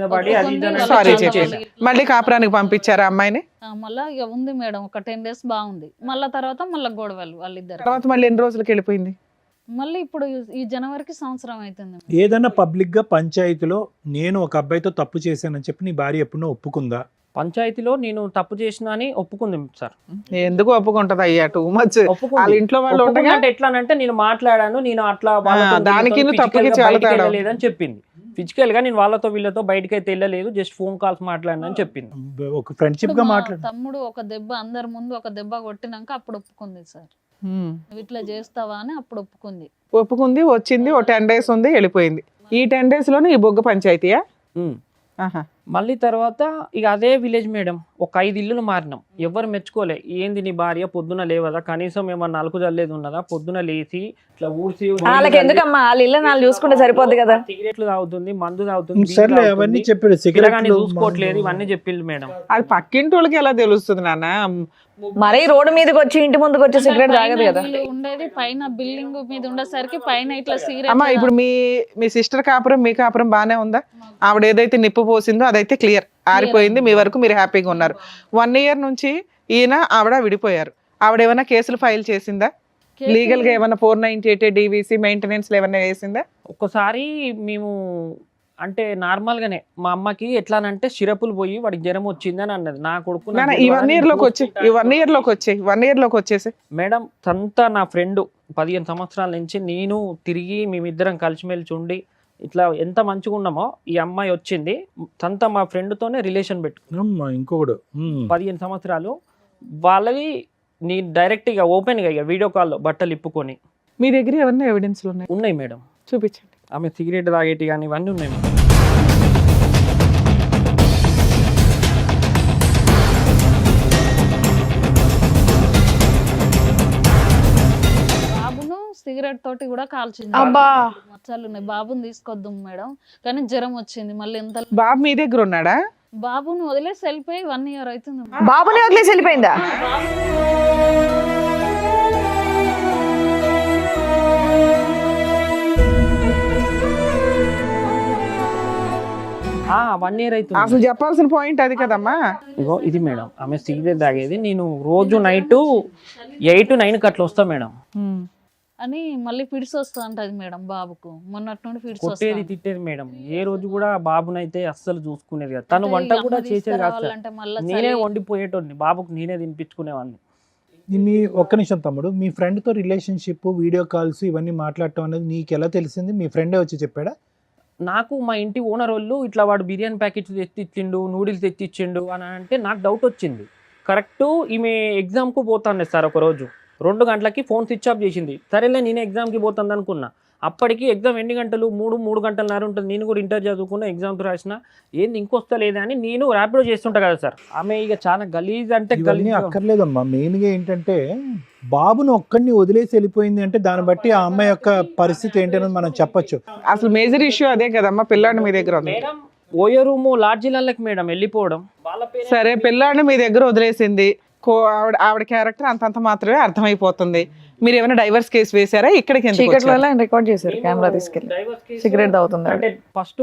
సారీ చెప్పాను. మళ్ళీ కాపురానికి పంపించారా అమ్మాయిని? మళ్ళా ఇక ఉంది మేడం, ఒక 10 days బాగుంది, మళ్ళా తర్వాత మళ్ళీ గొడవలు వాళ్ళిద్దరు. తర్వాత మళ్ళీ ఎన్ని రోజులకి వెళ్ళిపోయింది? మళ్ళీ ఇప్పుడు ఈ జనవరికి 1 సంవత్సరం అవుతుంది. ఏదైనా పబ్లిక్ గా పంచాయతీలో నేను ఒక అబ్బాయితో తప్పు చేశానని చెప్పి నీ భార్య ఎప్పుడో ఒప్పుకుందా? పంచాయతీలో నేను తప్పు చేసిన అని ఒప్పుకుంది సార్. ఎందుకు ఒప్పుకుంటది అయ్యా, టూ మచ్. వాళ్ళ ఇంట్లో వాళ్ళు ఉండగా ఎట్లానంటే నేను మాట్లాడాను, నేను అట్లా దానికి లేదని చెప్పింది. ఫిజికల్ గా నేను వాళ్ళతో వీళ్ళతో బయటకి అయితే వెళ్ళలేదు, జస్ట్ ఫోన్ కాల్స్ మాట్లాడినా అని చెప్పింది. ఒక ఫ్రెండ్షిప్ గా మాట్లాడు. తమ్ముడు ఒక దెబ్బ, అందరి ముందు ఒక దెబ్బ కొట్టినాక అప్పుడు ఒప్పుకుంది సార్, ఇట్లా చేస్తావా అని అప్పుడు ఒప్పుకుంది. వచ్చింది, ఓ 10 days ఉంది, వెళ్ళిపోయింది. ఈ 10 days లోనే ఈ బొగ్గ పంచాయతీయా? మళ్ళీ తర్వాత ఇక అదే విలేజ్ మేడం, ఒక 5 ఇల్లులు మారినాం, ఎవరు మెచ్చుకోలే. ఏంది నీ భార్య పొద్దున లేవదా, కనీసం ఏమన్నా నలుకు జల్లేది ఉన్నదా, పొద్దున లేచి ఇట్లా ఊడ్చి, వాళ్ళకి ఎందుకమ్మా, వాళ్ళ ఇల్లు నాలుగు చూసుకుంటే సరిపోద్ది కదా. సిగరెట్లు తాగుతుంది, మందు తాగుతుంది, అవన్నీ చెప్పాడు, చూసుకోవట్లేదు, ఇవన్నీ చెప్పింది మేడం. అది పక్కింటి వాళ్ళకి ఎలా తెలుస్తుంది నాన్న? మరీ రోడ్డు మీదకి వచ్చి ఇంటి ముందుకు వచ్చి సిగరెట్ తాగదు కదా. ఉండేది పైన బిల్డింగ్ మీద ఉండేసరికి పైన ఇట్లా సిగరెట్. అమ్మా, ఇప్పుడు మీ సిస్టర్ కాపురం, మీ కాపురం బానే ఉందా? ఆవిడ ఏదైతే నిప్పు పోసిందో అదైతే క్లియర్ ఆరిపోయింది, మీ వరకు మీరు హ్యాపీగా ఉన్నారు. 1 year నుంచి ఈయన ఆవిడ విడిపోయారు. ఆవిడ ఏమైనా కేసులు ఫైల్ చేసిందా? లీగల్ గా ఏమైనా 498 DVC మెయింటెనెన్స్ ఏమైనా వేసిందా? ఒక్కసారి మేము అంటే నార్మల్గానే మా అమ్మకి ఎట్లానంటే సిరపులు పోయి వాడికి జ్వరం వచ్చింది అని అన్నది. నా కొడుకు నాకు ఈ 1 year లోకి వచ్చి తెలియదు. ఈ 1 year లోకి వచ్చేసి మేడం తంత నా ఫ్రెండ్ 15 సంవత్సరాల నుంచి నేను తిరిగి మేమిద్దరం కలిసిమెలిసి ఉండి ఇట్లా ఎంత మంచిగా ఉన్నామో ఈ అమ్మాయి వచ్చింది తంత మా ఫ్రెండ్తోనే రిలేషన్ పెట్టు అమ్మా ఇంకొకడు 15 సంవత్సరాలు వాళ్ళవి నీ డైరెక్ట్గా ఓపెన్గా ఇక వీడియో కాల్లో బట్టలు ఇప్పుకొని మీ దగ్గర ఏమన్నా ఎవిడెన్స్లు ఉన్నాయి? ఉన్నాయి మేడం. చూపించండి. ఆమె సిగరెట్ తాగేటి కానీ ఇవన్నీ ఉన్నాయి మేడం. బాబును సిగరెట్ తోటి కూడా కాల్చింది. అబ్బా. మచ్చలు ఉన్నాయి. బాబుని తీసుకొద్దాం మేడం కానీ జ్వరం వచ్చింది. మళ్ళీ ఎంత బాబు మీ దగ్గర ఉన్నాడా? బాబుని వదిలేసి వెళ్ళిపోయి 1 year అవుతుంది. బాబుని వదిలేసి వెళ్ళిపోయిందా? ఆ 1 year అవుతుంది. అసలు చెప్పాల్సిన పాయింట్ అది కదమ్మా. ఇగో ఇది మేడం ఆమె సిగరెట్ తాగేది. నేను రోజు నైట్ 8-9 అట్లా వస్తా మేడం. అని మళ్ళీ ఫిడ్స్ వస్తా ఉంటది మేడం బాబుకు. మొన్నటి నుండి ఫిడ్స్ కొట్టేది వస్తాయి. తిట్టేది మేడం. ఏ రోజు కూడా బాబునైతే అస్సలు చూసుకునేది కాదు. తను వంట కూడా చేసేది కాదు సార్. అంటే మళ్ళీ నేనే వండిపోయేటోడిని. బాబుకు నేనే తినిపించుకునేవాడిని. మీ ఒక్క నిమిషం తమ్ముడు, మీ ఫ్రెండ్తో రిలేషన్షిప్, వీడియో కాల్స్ ఇవన్నీ మాట్లాడటం అనేది నీకు ఎలా తెలిసింది? మీ ఫ్రెండే వచ్చి చెప్పాడా? నాకు మా ఇంటి ఓనర్ వాళ్ళు ఇట్లా వాడు బిర్యానీ ప్యాకెట్స్ తెచ్చిచ్చిండు, నూడిల్స్ తెచ్చిచ్చిండు అని అంటే నాకు డౌట్ వచ్చింది. కరెక్ట్ ఈమె ఎగ్జామ్కు పోతాను సార్. ఒకరోజు 2 గంటలకి ఫోన్ స్విచ్ ఆఫ్ చేసింది. సరేలే నేను ఎగ్జామ్కి పోతాను అనుకున్నా. అప్పటికి ఎగ్జామ్ ఎన్ని గంటలు? 3 గంటలన్నర ఉంటుంది. నేను కూడా ఇంటర్ చదువుకున్నా, ఎగ్జామ్స్ రాసిన. ఏంది ఇంకొస్తలేదా అని నేను ర్యాపిడో చేస్తుంటా కదా సార్. ఆమె ఇక చాలా గలీజ్ అంటే ఇవన్నీ గలీజ్. అక్కర్లేదమ్మా. మెయిన్గా ఏంటంటే బాబును ఒక్కడిని వదిలేసి వెళ్ళిపోయింది అంటే దాన్ని బట్టి ఆ అమ్మాయి యొక్క పరిస్థితి ఏంటనేది మనం చెప్పొచ్చు. అసలు మేజర్ ఇష్యూ అదే కదమ్మా. పిల్లాడిని మీ దగ్గర ఉంది. మేడం ఓయో రూము లాడ్జీలకి మేడం వెళ్ళిపోవడం. వాళ్ళ పేరు సరే, పిల్లాడిని మీ దగ్గర వదిలేసింది. ఆవిడ క్యారెక్టర్ అంతంత మాత్రమే అర్థమైపోతుంది. మీరు ఏమైనా డైవర్స్ కేసు వేసారా? ఇక్కడికి ఎందుకు చీకట్లో వచ్చారు? ఆయన రికార్డ్ చేశారు కెమెరా తీసుకెళ్ళి. సిగరెట్ తాగుతుంది. అంటే ఫస్ట్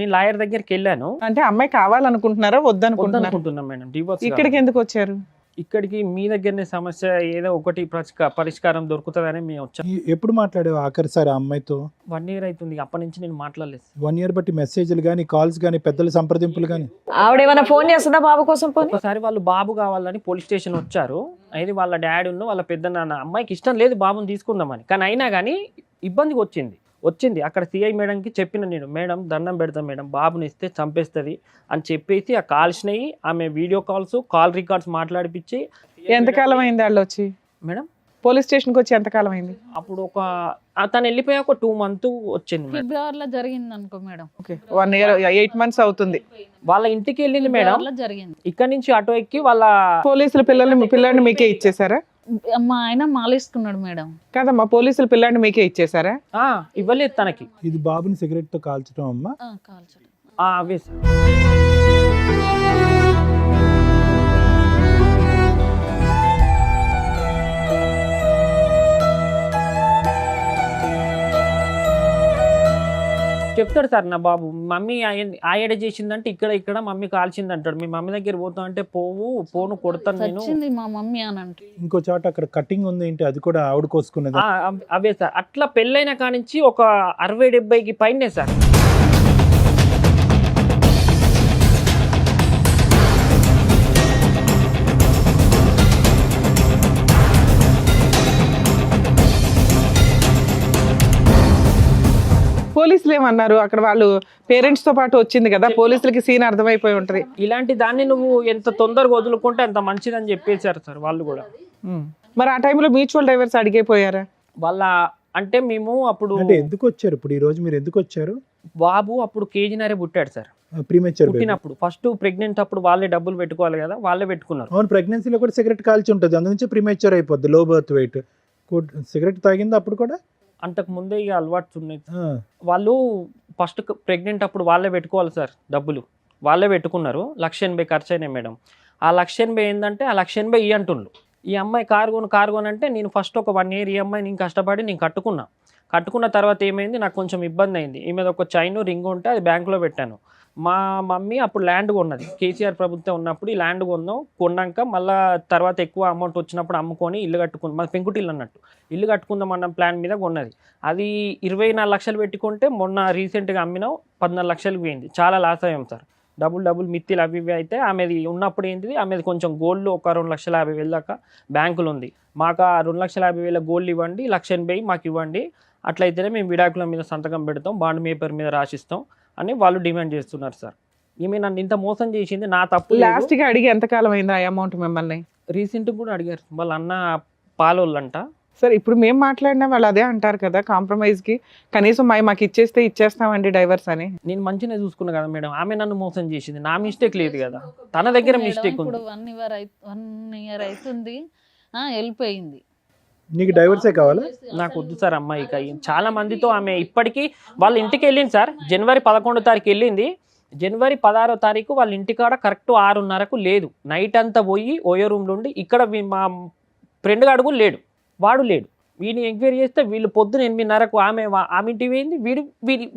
నేను లాయర్ దగ్గరికి వెళ్ళాను. అంటే అమ్మాయి కావాలనుకుంటున్నారా వద్దనుకుంటున్నారా? వద్దనుకుంటున్నా మేడం. డివోర్స్ ఇక్కడికి ఎందుకు వచ్చారు? ఇక్కడికి మీ దగ్గరనే సమస్య ఏదో ఒకటి పరిష్కారం దొరుకుతుందని మేము వచ్చాం. ఎప్పుడు మాట్లాడావు ఆఖరిసారి ఆ అమ్మాయితో? 1 year అవుతుంది. అప్పటి నుంచి నేను మాట్లాడలేదు. 1 year బట్టి మెసేజ్లు కానీ, కాల్స్ కానీ, పెద్దల సంప్రదింపులు కానీ? ఆవిడేమైనా ఫోన్ చేస్తుందా బాబు కోసం? పోనీ ఒకసారి వాళ్ళు బాబు కావాలని పోలీస్ స్టేషన్ వచ్చారు. అయితే వాళ్ళ డాడీ ఉన్న వాళ్ళ పెద్ద నాన్న అమ్మాయికి ఇష్టం లేదు బాబుని తీసుకుందామని. కానీ అయినా కానీ ఇబ్బందికి వచ్చింది. అక్కడ సిఐ మేడంకి చెప్పిన నేను, మేడం దండం పెడతాం మేడం, బాబుని ఇస్తే చంపేస్తుంది అని చెప్పేసి ఆ కాల్స్నవి ఆమె వీడియో కాల్స్, కాల్ రికార్డ్స్ మాట్లాడిపించి. ఎంతకాలం అయింది వాళ్ళు వచ్చి? మేడం పోలీస్ స్టేషన్కి వచ్చి ఎంతకాలం అయింది? అప్పుడు తను వెళ్ళిపోయా ఒక 2 months వచ్చింది మేడం. ఫిబ్రవరిలో జరిగింది అనుకో మేడం. ఓకే, 1 year 8 months అవుతుంది. వాళ్ళ ఇంటికి వెళ్ళింది మేడం. ఫిబ్రవరిలో జరిగింది. ఇక్కడ నుంచి ఆటో ఎక్కి వాళ్ళ పోలీసులు పిల్లాడిని మీకే ఇచ్చేసారా? మా ఆయన మాలేసుకున్నాడు మేడం. కాదమ్మా, పోలీసులు పిల్లాడిని మీకే ఇచ్చేసారా? ఇవ్వలేదు తనకి. ఇది బాబుని సిగరెట్ తో కాల్చడం అమ్మా? కాల్చడం. అవే సార్. చెప్తాడు సార్ నా బాబు. మమ్మీ ఆయడ చేసిందంటే ఇక్కడ మమ్మీ కాల్చింది అంటాడు. మీ మమ్మీ దగ్గర పోతాం అంటే పోను కొడతాను నేను. వచ్చింది మా మమ్మీ అని అంటే. ఇంకో చోట అక్కడ కటింగ్ ఉంది ఏంటి? అది కూడా ఆవిడ కోసుకునేది? అవే సార్. అట్లా పెళ్ళైన కానించి ఒక 60-70కి పైనే సార్. పోలీసులు ఏమన్నారు? అక్కడ వాళ్ళు పేరెంట్స్ తో పాటు వచ్చింది కదా, పోలీసులకి సీన్ అర్థమైపోయి ఉంటది. ఇలాంటి దాన్ని నువ్వు ఎంత తొందరగా వదులుకుంటే అంత మంచిదని చెప్పేశారు సార్ వాళ్ళు కూడా. మరి ఆ టైంలో మ్యూచువల్ డైవర్స్ అడిగిపోయారా? వాళ్ళ అంటే మేము అప్పుడు అంటే ఎందుకు వచ్చారు ఇప్పుడు ఈ రోజు? మీరు ఎందుకు వచ్చారు? బాబు అప్పుడు కేజీనరే పుట్టాడు సార్. ప్రీమెచ్యూర్ పుట్టినప్పుడు ఫస్ట్ ప్రెగ్నెంట్ అప్పుడు వాళ్ళే డబ్బులు పెట్టుకోవాలి కదా, వాళ్ళే పెట్టుకున్నారు. అవును, ప్రెగ్నెన్సీలో కూడా సిగరెట్ కాల్చి ఉంటుంది, అందునుంచి ప్రీమెచ్యూర్ అయిపోద్ది, లో బర్త్ వెయిట్. సిగరెట్ తాగింది అప్పుడు కూడా? అంతకు ముందే ఇక అలవాటు ఉన్నాయి. వాళ్ళు ఫస్ట్ ప్రెగ్నెంట్ అప్పుడు వాళ్ళే పెట్టుకోవాలి సార్, డబ్బులు వాళ్ళే పెట్టుకున్నారు. 1,80,000 ఖర్చు అయినాయి మేడం. ఆ 1,80,000 ఏంటంటే ఆ 1,80,000 అంటుండ్రు. ఈ అమ్మాయి కారు కొని అంటే నేను ఫస్ట్ ఒక 1 year ఈ అమ్మాయి నేను కష్టపడి నేను కట్టుకున్న తర్వాత ఏమైంది, నాకు కొంచెం ఇబ్బంది అయింది. ఈ మీద ఒక చైన్ రింగ్ ఉంటే అది బ్యాంకులో పెట్టాను. మా మమ్మీ అప్పుడు ల్యాండ్ కొన్నది, కేసీఆర్ ప్రభుత్వం ఉన్నప్పుడు ఈ ల్యాండ్ కొన్నాక మళ్ళీ తర్వాత ఎక్కువ అమౌంట్ వచ్చినప్పుడు అమ్ముకొని ఇల్లు కట్టుకుంది. మాది పెంకుటిల్లు అన్నట్టు, ఇల్లు కట్టుకుందాం అన్న ప్లాన్ మీద కొన్నది. అది 24 లక్షలు పెట్టుకుంటే మొన్న రీసెంట్గా అమ్మినాం 14 లక్షలకు పోయింది. చాలా లాస్ అయ్యాం సార్. డబుల్ మిత్తిలు అవి ఇవి అయితే ఆమెది ఉన్నప్పుడు ఏంటిది, ఆమెది కొంచెం గోల్డ్ ఒక 2,50,000 దాకా బ్యాంకులు ఉంది. మాకు ఆ 2,50,000 గోల్డ్ ఇవ్వండి, 1,80,000 మాకు ఇవ్వండి, అట్లయితేనే మేము విడాకుల మీద సంతకం పెడతాం, బాండ్ పేపర్ మీద రాసిస్తాం అని వాళ్ళు డిమాండ్ చేస్తున్నారు సార్. ఈమె నన్ను ఇంత మోసం చేసింది, నా తప్పు. లాస్ట్ గా అడిగి ఎంతకాలం అయింది ఆ అమౌంట్ మిమ్మల్ని? రీసెంట్గా కూడా అడిగారు వాళ్ళ అన్న పాలోళ్ళంట. సరే ఇప్పుడు మేము మాట్లాడినా వాళ్ళు అదే అంటారు కదా, కాంప్రమైజ్ కి కనీసం మాకు ఇచ్చేస్తామండి డైవర్స్ అని. నేను మంచిగా చూసుకున్నా కదా మేడం, ఆమె నన్ను మోసం చేసింది, నా మిస్టేక్ లేదు కదా, తన దగ్గర మిస్టేక్ ఉంది. ఇప్పుడు 1 year అవుతుంది, వెళ్ళిపోయింది. నీకు డైవర్సే కావాలా? నాకు వద్దు సార్ అమ్మాయి. ఇక చాలా మందితో ఆమె ఇప్పటికీ వాళ్ళ ఇంటికి వెళ్ళింది సార్. జనవరి 11వ తారీఖు వెళ్ళింది, జనవరి 16వ తారీఖు వాళ్ళ ఇంటికాడ కరెక్ట్ 6:30కు లేదు. నైట్ అంతా పోయి ఓయో రూమ్లో ఉండి, ఇక్కడ మా ఫ్రెండ్ గాడు కూడా లేడు, వాడు లేడు. వీడిని ఎంక్వైరీ చేస్తే వీళ్ళు పొద్దున 8:30కు ఆమె ఇంటికి పోయింది,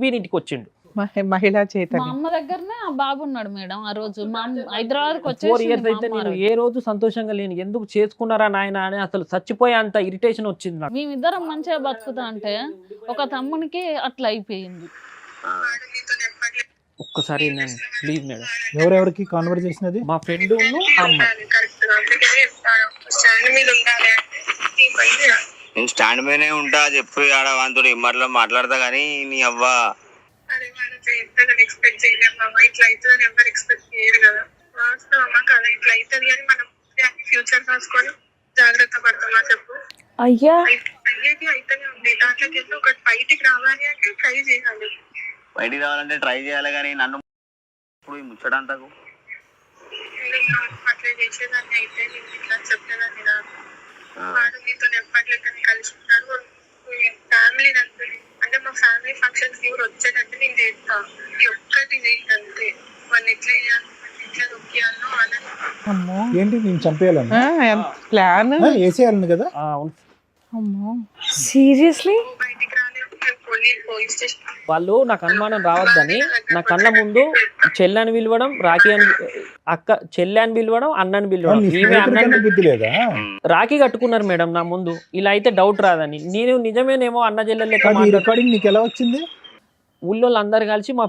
వీడింటికి వచ్చిండు. మహిళా మా చైతన్యం. అమ్మ దగ్గరనే ఆ బాబు ఉన్నాడు మేడం. ఆ రోజు మా హైదరాబాద్కి 4 years వచ్చేసి అయితే నేను ఏ రోజు సంతోషంగా లేను. ఎందుకు చేసుకున్నారా నాయన అని అసలు చచ్చిపోయే అంత ఇరిటేషన్ వచ్చింది నాకు. మేమిద్దరం మంచిగా బతుకుతా అంటే ఒక తమ్మునికి అట్లా అయిపోయింది. ఒక్కసారి నేను ప్లీజ్ మేడం. ఎవరెవరికి కాన్వర్జేషన్ అది? మా ఫ్రెండ్ అమ్మాయి. నేను స్టాండ్ మీదనే ఉంటా చెప్పి ఆడ వాంతో ఇమ్మట్లో మాట్లాడతా కానీ నీ అవ్వ ఎక్స్పెక్ట్ చేయలేము. ఇట్లా అవుతుందని ఎవరు ఎక్స్పెక్ట్ చేయరు కదా. వాస్తవమా కదా, ఇట్లా అవుతుంది అని మనం ఫ్యూచర్ రాసుకొని జాగ్రత్త పడతామా చెప్పు. అయ్యా అయ్యేది అయితేనే ఉంది. దాంట్లోకి వెళ్ళి ఒకటి బయటికి రావాలి అంటే ట్రై చేయాలి. బయటికి రావాలంటే ట్రై చేయాలి కానీ నన్ను ఇప్పుడు ముచ్చడంతకు అట్లా చేసేదాన్ని అయితే నీకు ఇట్లా చెప్పేదాన్ని కాదు. వాడు నీతో ఎప్పట్లేక కలిసి ఉంటారు. ఫ్యామిలీ అంటే మా ఫ్యామిలీ ఫంక్షన్స్ ఎవరు వచ్చేటట్టు నేను చేస్తా. ఈ ఒక్కటి చేయంతే. వాళ్ళు ఎట్లా చేయాలి, ఎట్లా నొక్కియాలో అని. ఏంటి నేను చంపేయాలని ప్లాన్ వేసేయాలని కదా? అవును. సీరియస్లీ బయటికి రాలేదు. పోలీస్ స్టేషన్ వాళ్ళు నాకు అనుమానం రావద్దని నా కళ్ళ ముందు చెల్లని పిలవడం, రాఖీ అని చెల్లి అని పిలవడం, అన్నని పిలవడం. ఈమె అన్న బుద్ధి లేదా? రాఖీ కట్టుకున్నారు మేడం నా ముందు. ఇలా అయితే డౌట్ రాదని. నేను నిజమేనేమో అన్న చెల్లెలు రికార్డింగ్ నీకు ఎలా వచ్చింది? ఊళ్ళో అందరు కలిసి మా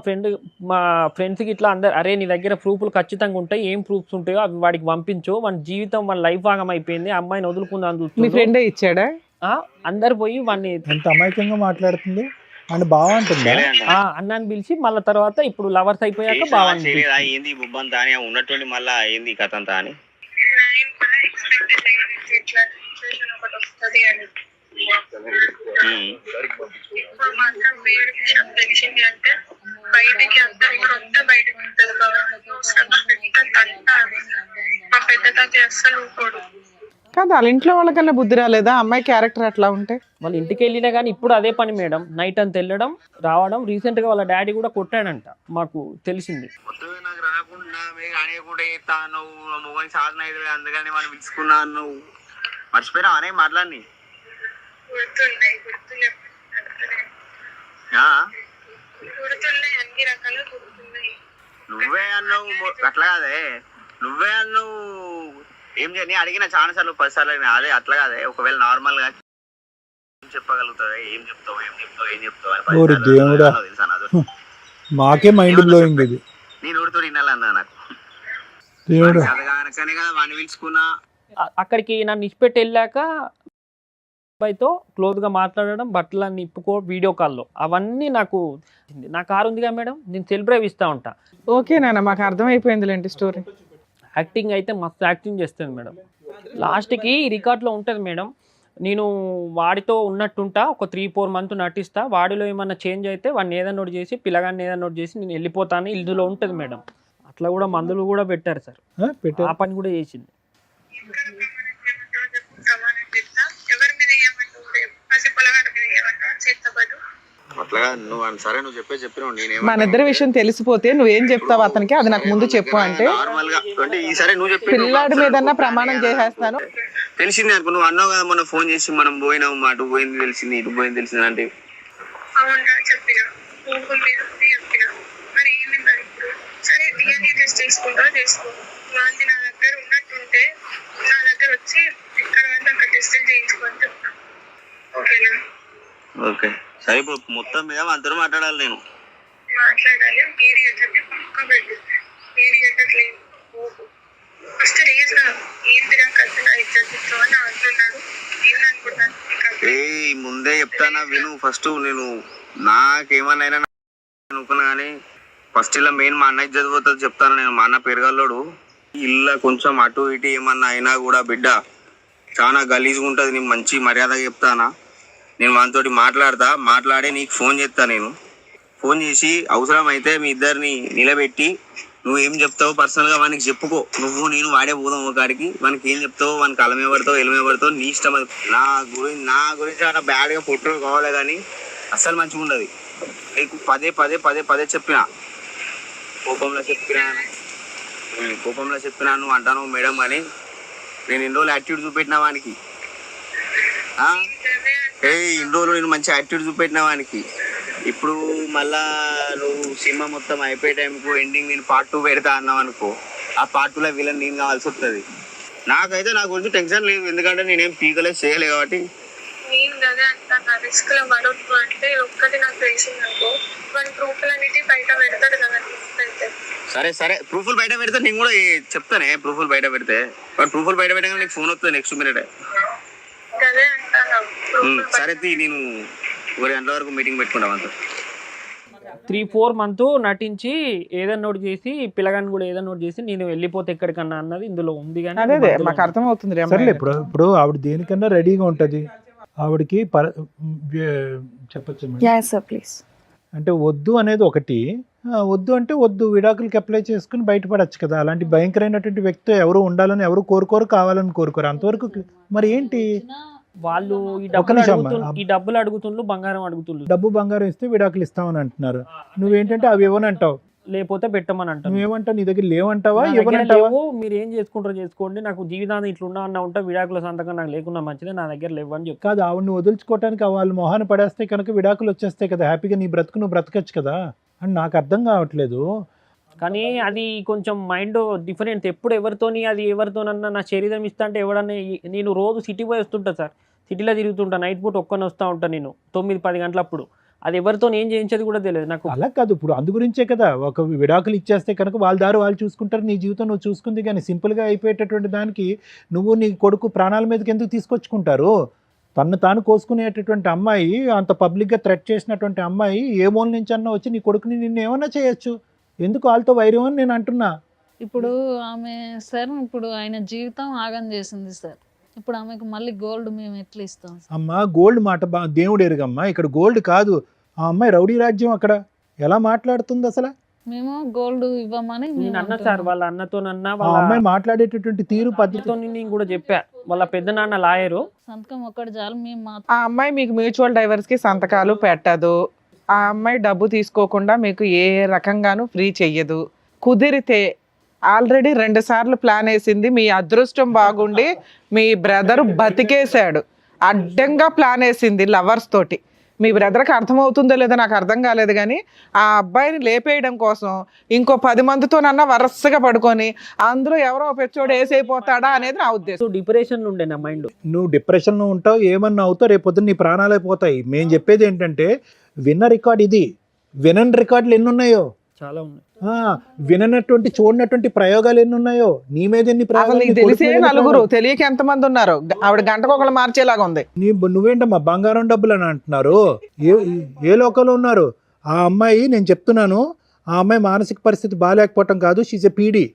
ఫ్రెండ్స్కి ఇట్లా అందరు, అరే నీ దగ్గర ప్రూఫ్లు ఖచ్చితంగా ఉంటాయి, ఏం ప్రూఫ్స్ ఉంటాయో అవి వాడికి పంపించు, మన జీవితం మన లైఫ్ భాగం అయిపోయింది, అమ్మాయిని వదులుకుందాం మీ చూస్తుంది. ఫ్రెండే ఇచ్చాడా? అందరు పోయి వాడిని ఎంత అమాయకంగా మాట్లాడుతుంది అని బాగా అంటుందా? అన్నాన్ని పిలిచి మళ్ళీ తర్వాత ఇప్పుడు లవర్స్ అయిపోయాక బాగా ఏంది బుబ్బంతా అని ఉన్నటువంటి మళ్ళా ఏంది కథ అంతా అని ఎక్స్పెక్ట్ చేయలేదు. ఇట్లా సిచ్యువేషన్ ఒకటి వస్తుంది అని. ఇప్పుడు మాత్రం వేరే విషయం తెలిసింది అంటే బయటికి అందరు కూడా వస్తే బయటకు ఉంటుంది కాబట్టి మా పెద్ద తాత అస్సలు ఊరుకోడు. కాదు వాళ్ళ ఇంట్లో వాళ్ళకన్నా బుద్ధి రాలేదా అమ్మాయి క్యారెక్టర్ అట్లా ఉంటే? వాళ్ళ ఇంటికి వెళ్ళినా కానీ ఇప్పుడు అదే పని మేడం, నైట్ అంతా వెళ్ళడం రావడం. రీసెంట్గా వాళ్ళ డాడీ కూడా కొట్టాడంట, మాకు తెలిసింది. మొత్తమే నాకు రాకుండా అనేకుండా చేస్తా నువ్వు మొగని సాధన అయితే అందుకని మనం పిలుచుకున్నా నువ్వు మర్చిపోయినావు అనే మాట్లాడి గుర్తున్నాయి అన్ని రకాలుగా గుర్తున్నాయి. నువ్వే అన్నావు అట్లా కాదే, నువ్వే అన్నావు ఏం చేయని అడిగిన చాలా సార్లు 10 సార్లు అదే అట్లా కాదే. ఒకవేళ నార్మల్ గా చెప్పగలుగుతావు, ఏం చెప్తావు తెలుసా నాకు. మాకే మైండ్ బ్లోయింగ్ ఇది. నేను ఊరితో వినాలన్నా నాకు కనుకనే కదా వాడిని పిలుచుకున్నా. అక్కడికి నన్ను ఇచ్చిపెట్టి వెళ్ళాక అబ్బాయితో క్లోజ్గా మాట్లాడడం, బట్టలన్నీ ఇప్పుకో వీడియో కాల్లో, అవన్నీ నాకు. నా కారు ఉందిగా మేడం, నేను సెల్ డ్రైవ్ ఇస్తూ ఉంటా. ఓకే నాన్న, మాకు అర్థమైపోయిందిలేండి స్టోరీ. యాక్టింగ్ అయితే మస్తు యాక్టింగ్ చేస్తుంది మేడం. లాస్ట్కి రికార్డ్లో ఉంటుంది మేడం, నేను వాడితో ఉన్నట్టుంటా, ఒక 3-4 months నటిస్తా, వాడిలో ఏమన్నా చేంజ్ అయితే వాడిని ఏదన్నా నోట్ చేసి పిల్లగాన్ని ఏదన్నా నోట్ చేసి నేను వెళ్ళిపోతాను, ఇందులో ఉంటుంది మేడం. అట్లా కూడా మందులు కూడా పెట్టారు సార్, ఆ పని కూడా చేసింది. ఎవరి మీద ఏమంటారు, పసి పొలగాడి మీద ఏమంటారు, చేతబడు అట్లా నువ్వు సరే నువ్వు చెప్పినావు మన ఇద్దరి విషయం తెలిసిపోతే నువ్వేం చెప్తావు అతనికి, అది నాకు ముందు చెప్పు అంటే నార్మల్ గా అంటే ఈసారి నువ్వు చెప్పి పిల్లాడి మీదన్నా ప్రమాణం చేసేస్తాను. తెలిసింది అనుకో, నువ్వు అన్నావు కదా మొన్న ఫోన్ చేసి మనం పోయినావు, అటు పోయింది తెలిసింది ఇటు పోయింది తెలిసింది అంటే అవునా చెప్పిన గూగుల్ మీద చెప్పిన. మరి ఏమి మరి ఇప్పుడు సరే డిఎన్ఏ టెస్ట్ చేసుకుంటా చేసుకో. వాంతి నా దగ్గర ఉన్నట్టుంటే నా దగ్గర వచ్చి ఇక్కడ వల్ల అక్కడ టెస్టులు చేయించుకొని చెప్తా. ఓకేనా? ఓకే సరే. ఇప్పుడు మొత్తం మీద అందరూ మాట్లాడాలి, నేను మాట్లాడాలి. మీడియేటర్ని పక్క పెట్టు. మీడియేటర్లేదు ఫస్ట్ రీజన్ ఏంటిరా కథ నా ఇద్దరు అని అంటున్నాడు. ఏమనుకుంటాను ఏ ముందే చెప్తానా విను. ఫస్ట్ నేను నాకేమన్నా అనుకున్నా కానీ ఫస్ట్ ఇలా మెయిన్ మా అన్నయ్య చదిపోతుంది చెప్తాను నేను. మా అన్న పెరగల్లోడు ఇల్లు కొంచెం అటు ఇటు ఏమన్నా అయినా కూడా బిడ్డ చాలా గలీజ్గా ఉంటుంది. నేను మంచి మర్యాదగా చెప్తానా, నేను వానితోటి మాట్లాడి నీకు ఫోన్ చేస్తా. నేను ఫోన్ చేసి అవసరం అయితే మీ ఇద్దరిని నిలబెట్టి నువ్వు ఏం చెప్తావో పర్సనల్గా వానికి చెప్పుకో. నువ్వు నేను వాడే పోదాం ఒకడికి, వానికి ఏం చెప్తావో వానికి అలమే పడతావు ఎలమే పడతావు నీ ఇష్టం. నా గురించి చాలా బ్యాడ్గా ఫోటో కావాలి కానీ అస్సలు మంచిగా ఉండదు. నీకు పదే చెప్పిన కోపంలో చెప్పినా నువ్వు అంటాను మేడం అని. నేను ఎన్ని రోజులు యాటిట్యూడ్ చూపెట్టినా వానికి, ఇన్ని రోజులు నేను మంచి యాటిట్యూడ్ చూపెట్టినా వానికి. ఇప్పుడు మళ్ళా నువ్వు సినిమా మొత్తం అయిపోయే టైంకు ఎండింగ్ నేను పార్ట్ 2 పెడతా అన్నావు అనుకో, ఆ పార్ట్ 2లో విలన్ నేను కావాల్సి వస్తుంది. నాకైతే నా గురించి టెన్షన్ లేదు, ఎందుకంటే నేనేం పీకలేదు చేయలేదు కాబట్టి. నేను అదే అంటాను, రిస్క్ లో పడొద్దు అంటే ఒక్కటి నాకు తెలిసింది అనుకో, మన ప్రూఫ్లన్నిటి బయట పెడతాడు కదా. సరే ప్రూఫ్లు బయట పెడితే నేను కూడా చెప్తానే. ప్రూఫ్లు బయట పెడితే ప్రూఫ్లు బయట పెట్టగానే నీకు ఫోన్ వస్తుంది నెక్స్ట్ మినిట్. అదే అంటాను. సరే నేను 1 గంటల వరకు మీటింగ్ పెట్టుకుంటాం అంత. 3-4 months నటించి ఏదైనా నోట్ చేసి పిల్లగాని కూడా ఏదైనా నోట్ చేసి నేను వెళ్ళిపోతే ఎక్కడికన్నా అన్నది ఇందులో ఉంది. కానీ అదే మాకు అర్థం అవుతుంది. సరేలే, ఇప్పుడు ఆవిడ దేనికన్నా రెడీగా ఉంటుంది. ఆవిడకి చెప్పచ్చు ప్లీజ్. అంటే వద్దు అనేది ఒకటి, వద్దు అంటే వద్దు, విడాకులకి అప్లై చేసుకుని బయటపడచ్చు కదా. అలాంటి భయంకరమైనటువంటి వ్యక్తి ఎవరు ఉండాలని ఎవరు కోరుకోరు, కావాలని కోరుకోరు. అంతవరకు మరి ఏంటి వాళ్ళు ఈ డబ్బులు అడుగుతుండ్రు, బంగారం అడుగుతుండ్రు. డబ్బు బంగారం ఇస్తే విడాకులు ఇస్తామని అంటున్నారు. నువ్వేంటంటే అవి ఇవ్వనంటావు, లేకపోతే పెట్టమని అంటావు. నువ్వేమంటావు? నీ దగ్గర లేవంటావా? మీరు ఏం చేసుకుంటారో చేసుకోండి, నాకు జీవితాన్ని ఇట్లా ఉన్నా ఉంటా, విడాకుల సంతకం నాకు లేకున్నా మంచిదే, నా దగ్గర లేవని చెప్పి. కాదు, ఆవిడని వదులుచుకోవటానికి వాళ్ళు మొహాన్ని పడేస్తే కనుక విడాకులు వచ్చేస్తాయి కదా, హ్యాపీగా నీ బ్రతుకు నువ్వు బ్రతకచ్చు కదా అని నాకు అర్థం కావట్లేదు. కానీ అది కొంచెం మైండ్ డిఫరెంట్. ఎప్పుడు ఎవరితోనన్నా నా శరీరం ఇస్తా అంటే ఎవడన్నా, నేను రోజు సిటీ పోయి వస్తుంటా సార్, సిటీలో తిరుగుతుంటా, నైట్ పూట ఒక్కని వస్తూ ఉంటాను నేను 9-10 గంటలప్పుడు. అది ఎవరితో ఏం చేయించేది కూడా తెలియదు నాకు. అలా కాదు, ఇప్పుడు అందు గురించే కదా ఒక విడాకులు ఇచ్చేస్తే కనుక వాళ్ళ దారి వాళ్ళు చూసుకుంటారు, నీ జీవితం నువ్వు చూసుకుంది. కానీ సింపుల్గా అయిపోయేటటువంటి దానికి నువ్వు నీ కొడుకు ప్రాణాల మీదకి ఎందుకు తీసుకొచ్చుకుంటారు? తను తాను కోసుకునేటటువంటి అమ్మాయి, అంత పబ్లిక్గా థ్రెట్ చేసినటువంటి అమ్మాయి ఏ మూల నుంచి అన్నా వచ్చి నీ కొడుకుని నిన్ను ఏమన్నా చేయొచ్చు. ఎందుకు వాళ్ళతో వైరం అని నేను అంటున్నా. ఇప్పుడు ఆమె సార్, ఇప్పుడు ఆయన జీవితం ఆగం చేసింది సార్. ఇప్పుడు ఆమెకు మళ్ళీ గోల్డ్ మేము ఎట్లా ఇస్తాం? అమ్మా గోల్డ్ మాట దేవుడు ఎరుగమ్మా, ఇక్కడ గోల్డ్ కాదు. ఆ అమ్మాయి రౌడీ రాజ్యం, అక్కడ ఎలా మాట్లాడుతుంది అసలు? మేము గోల్డ్ ఇవ్వమని నేను అన్నా సార్, వాళ్ళ అన్నతోనన్నా ఆ అమ్మాయి మాట్లాడేటటువంటి తీరు పద్ధతితో నేను కూడా చెప్పా. వాళ్ళ పెద్ద నాన్న లాయరు, సంతకం ఒక్కటి చాలు. మేము ఆ అమ్మాయి మీకు మ్యూచువల్ డైవర్స్ కి సంతకాలు పెట్టదు. ఆ అమ్మాయి డబ్బు తీసుకోకుండా మీకు ఏ రకంగానూ ఫ్రీ చెయ్యదు. కుదిరితే ఆల్రెడీ 2 సార్లు ప్లాన్ వేసింది. మీ అదృష్టం బాగుండి మీ బ్రదర్ బతికేశాడు. అడ్డంగా ప్లాన్ వేసింది లవర్స్ తోటి. మీ బ్రదర్కి అర్థమవుతుందో లేదో నాకు అర్థం కాలేదు, కానీ ఆ అబ్బాయిని లేపేయడం కోసం ఇంకో 10 మందితోనన్నా వరుసగా పడుకొని అందులో ఎవరో పెచ్చోడు వేసైపోతాడా అనేది నా ఉద్దేశం. డిప్రెషన్ ఉండే నా మైండ్. నువ్వు డిప్రెషన్లో ఉంటావు, ఏమన్నా అవుతావు, రేపు పొద్దున్న నీ ప్రాణాలు అయిపోతాయి. మేము చెప్పేది ఏంటంటే విన్న రికార్డ్ ఇది, వినని రికార్డులు ఎన్ని ఉన్నాయో చాలా ఉన్నాయి. విననటువంటి చూడనటువంటి ప్రయోగాలు ఎన్ని ఉన్నాయో, నీ మీద ఎన్ని ప్రయోగాలు. తెలిసే నలుగురు, తెలియక ఎంతమంది ఉన్నారు. ఆవిడ గంటకు ఒకళ్ళు మార్చేలాగా ఉంది. నువ్వేంటమ్మా బంగారం డబ్బులు అని అంటున్నారు? ఏ లోకంలో ఉన్నారు? ఆ అమ్మాయి, నేను చెప్తున్నాను, ఆ అమ్మాయి మానసిక పరిస్థితి బాగాలేకపోవటం కాదు, షీజ్ ఎ పీడీ.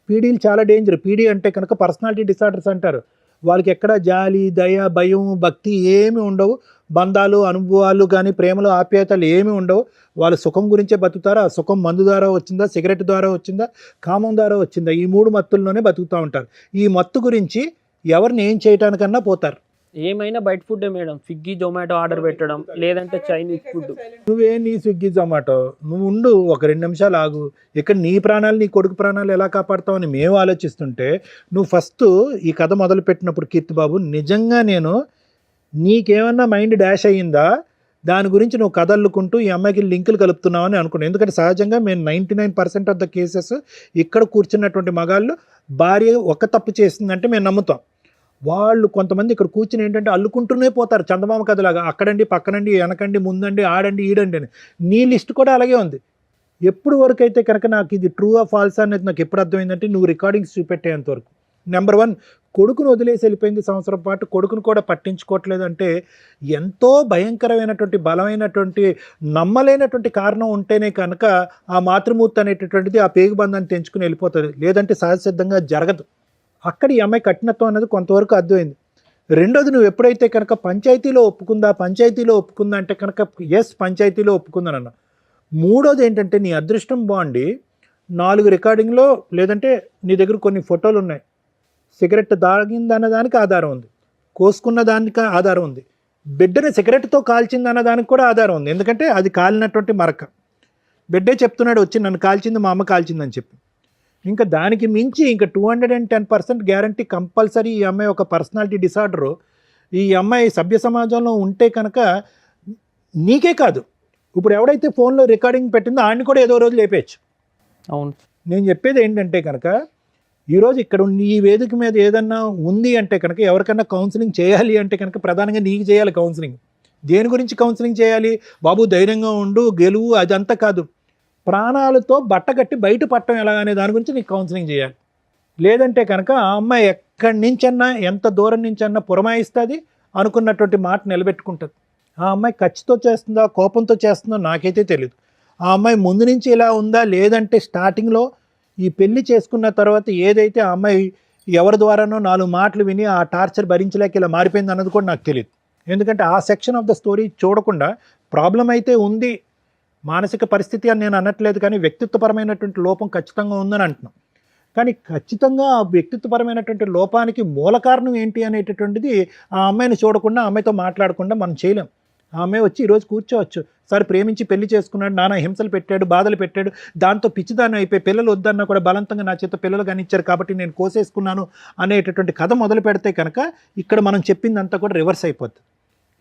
పీడీలు చాలా డేంజర్. పీడీ అంటే కనుక పర్సనాలిటీ డిసార్డర్స్ అంటారు. వాళ్ళకి ఎక్కడ జాలి, దయ, భయం, భక్తి ఏమి ఉండవు. బంధాలు, అనుభవాలు కానీ ప్రేమలు, ఆప్యాయతలు ఏమి ఉండవు. వాళ్ళ సుఖం గురించే బతుకుతారు. ఆ సుఖం మందు ద్వారా వచ్చిందా, సిగరెట్ ద్వారా వచ్చిందా, కామం ద్వారా వచ్చిందా, ఈ 3 మత్తుల్లోనే బతుకుతూ ఉంటారు. ఈ మత్తు గురించి ఎవరిని ఏం చేయటానికన్నా పోతారు. ఏమైనా బయట food madam, Swiggy Zomato order పెట్టడం, లేదంటే చైనీస్ ఫుడ్. నువ్వే నీ స్విగ్గీ జొమాటో నువ్వు ఉండు, ఒక 2 నిమిషాలు ఆగు. ఇక్కడ నీ ప్రాణాలు నీ కొడుకు ప్రాణాలు ఎలా కాపాడుతావని మేము ఆలోచిస్తుంటే నువ్వు ఫస్ట్ ఈ కథ మొదలు పెట్టినప్పుడు కీర్తి బాబు నిజంగా నేను నీకేమన్నా మైండ్ డాష్ అయ్యిందా దాని గురించి నువ్వు కథల్లుకుంటూ ఈ అమ్మాయికి లింకులు కలుపుతున్నావని అనుకున్నాను. ఎందుకంటే సహజంగా మేము 99% ఆఫ్ ద కేసెస్ ఇక్కడ కూర్చున్నటువంటి మగాళ్ళు భార్య ఒక తప్పు చేసిందంటే మేము నమ్ముతాం. వాళ్ళు కొంతమంది ఇక్కడ కూర్చుని ఏంటంటే అల్లుకుంటూనే పోతారు చందమామ కథలాగా, అక్కడండి పక్కనండి వెనకండి ముందండి ఆడండి ఈడండి అని. నీ లిస్ట్ కూడా అలాగే ఉంది. ఎప్పుడు వరకు అయితే కనుక నాకు ఇది ట్రూ ఆ ఫాల్స్ అనేది నాకు ఎప్పుడు అర్థమైందంటే నువ్వు రికార్డింగ్స్ చూపెట్టేంత వరకు. నెంబర్ 1, కొడుకును వదిలేసి వెళ్ళిపోయింది సంవత్సరం పాటు, కొడుకును కూడా పట్టించుకోవట్లేదు అంటే ఎంతో భయంకరమైనటువంటి బలమైనటువంటి నమ్మలేనటువంటి కారణం ఉంటేనే కనుక ఆ మాతృమూర్తి అనేటటువంటిది ఆ పేగుబంధాన్ని తెంచుకుని వెళ్ళిపోతుంది, లేదంటే సహజసిద్ధంగా జరగదు. అక్కడ ఈ అమ్మాయి కఠినత్వం అనేది కొంతవరకు అర్థమైంది. రెండోది, నువ్వు ఎప్పుడైతే కనుక పంచాయతీలో ఒప్పుకుందా అంటే కనుక ఎస్ పంచాయతీలో ఒప్పుకుందానన్న. మూడోది ఏంటంటే నీ అదృష్టం బాగుండి 4 రికార్డింగ్లో లేదంటే నీ దగ్గర కొన్ని ఫోటోలు ఉన్నాయి. సిగరెట్ తాగిందన్న దానికి ఆధారం ఉంది, కోసుకున్న దానికి ఆధారం ఉంది, బిడ్డని సిగరెట్తో కాల్చిందన్న దానికి కూడా ఆధారం ఉంది. ఎందుకంటే అది కాలినటువంటి మరక. బిడ్డే చెప్తున్నాడు వచ్చి నన్ను కాల్చింది మా అమ్మ కాల్చిందని చెప్పి. ఇంకా దానికి మించి ఇంకా 210% గ్యారంటీ కంపల్సరీ ఈ అమ్మాయి ఒక పర్సనాలిటీ డిసార్డరు. ఈ అమ్మాయి సభ్య సమాజంలో ఉంటే కనుక నీకే కాదు, ఇప్పుడు ఎవడైతే ఫోన్లో రికార్డింగ్ పెట్టిందో ఆయన్ని కూడా ఏదో రోజు లేపేయచ్చు. అవును. నేను చెప్పేది ఏంటంటే కనుక ఈరోజు ఇక్కడ ఈ వేదిక మీద ఏదన్నా ఉంది అంటే కనుక ఎవరికన్నా కౌన్సిలింగ్ చేయాలి అంటే కనుక ప్రధానంగా నీకు చేయాలి కౌన్సిలింగ్. దేని గురించి కౌన్సిలింగ్ చేయాలి బాబు? ధైర్యంగా ఉండు, గెలువు, అదంతా కాదు. ప్రాణాలతో బట్టగట్టి బయట పట్టడం ఎలాగనే దాని గురించి నీకు కౌన్సిలింగ్ చేయాలి. లేదంటే కనుక ఆ అమ్మాయి ఎక్కడి నుంచన్నా ఎంత దూరం నుంచన్నా పురమాయిస్తుంది, అనుకున్నటువంటి మాట నిలబెట్టుకుంటుంది. ఆ అమ్మాయి ఖర్చుతో చేస్తుందా కోపంతో చేస్తుందో నాకైతే తెలియదు. ఆ అమ్మాయి ముందు నుంచి ఇలా ఉందా లేదంటే స్టార్టింగ్లో ఈ పెళ్లి చేసుకున్న తర్వాత ఏదైతే ఆ అమ్మాయి ఎవరి ద్వారానో 4 మాటలు విని ఆ టార్చర్ భరించలేక ఇలా మారిపోయింది అన్నది కూడా నాకు తెలియదు. ఎందుకంటే ఆ సెక్షన్ ఆఫ్ ద స్టోరీ చూడకుండా ప్రాబ్లం అయితే ఉంది, మానసిక పరిస్థితి అని నేను అనట్లేదు, కానీ వ్యక్తిత్వపరమైనటువంటి లోపం ఖచ్చితంగా ఉందని అంటున్నాం. కానీ ఖచ్చితంగా ఆ వ్యక్తిత్వపరమైనటువంటి లోపానికి మూల కారణం ఏంటి అనేటటువంటిది ఆ అమ్మాయిని చూడకుండా ఆ అమ్మాయితో మాట్లాడకుండా మనం చేయలేం. ఆ అమ్మాయి వచ్చి ఈరోజు కూర్చోవచ్చు, సార్ ప్రేమించి పెళ్లి చేసుకున్నాడు, నానా హింసలు పెట్టాడు, బాధలు పెట్టాడు, దాంతో పిచ్చిదాన్ని అయిపోయి పిల్లలు వద్దన్నా కూడా బలవంతంగా నా చేత పిల్లలు కానిచ్చారు కాబట్టి నేను కోసేసుకున్నాను అనేటటువంటి కథ మొదలు పెడితే కనుక ఇక్కడ మనం చెప్పిందంతా కూడా రివర్స్ అయిపోతుంది.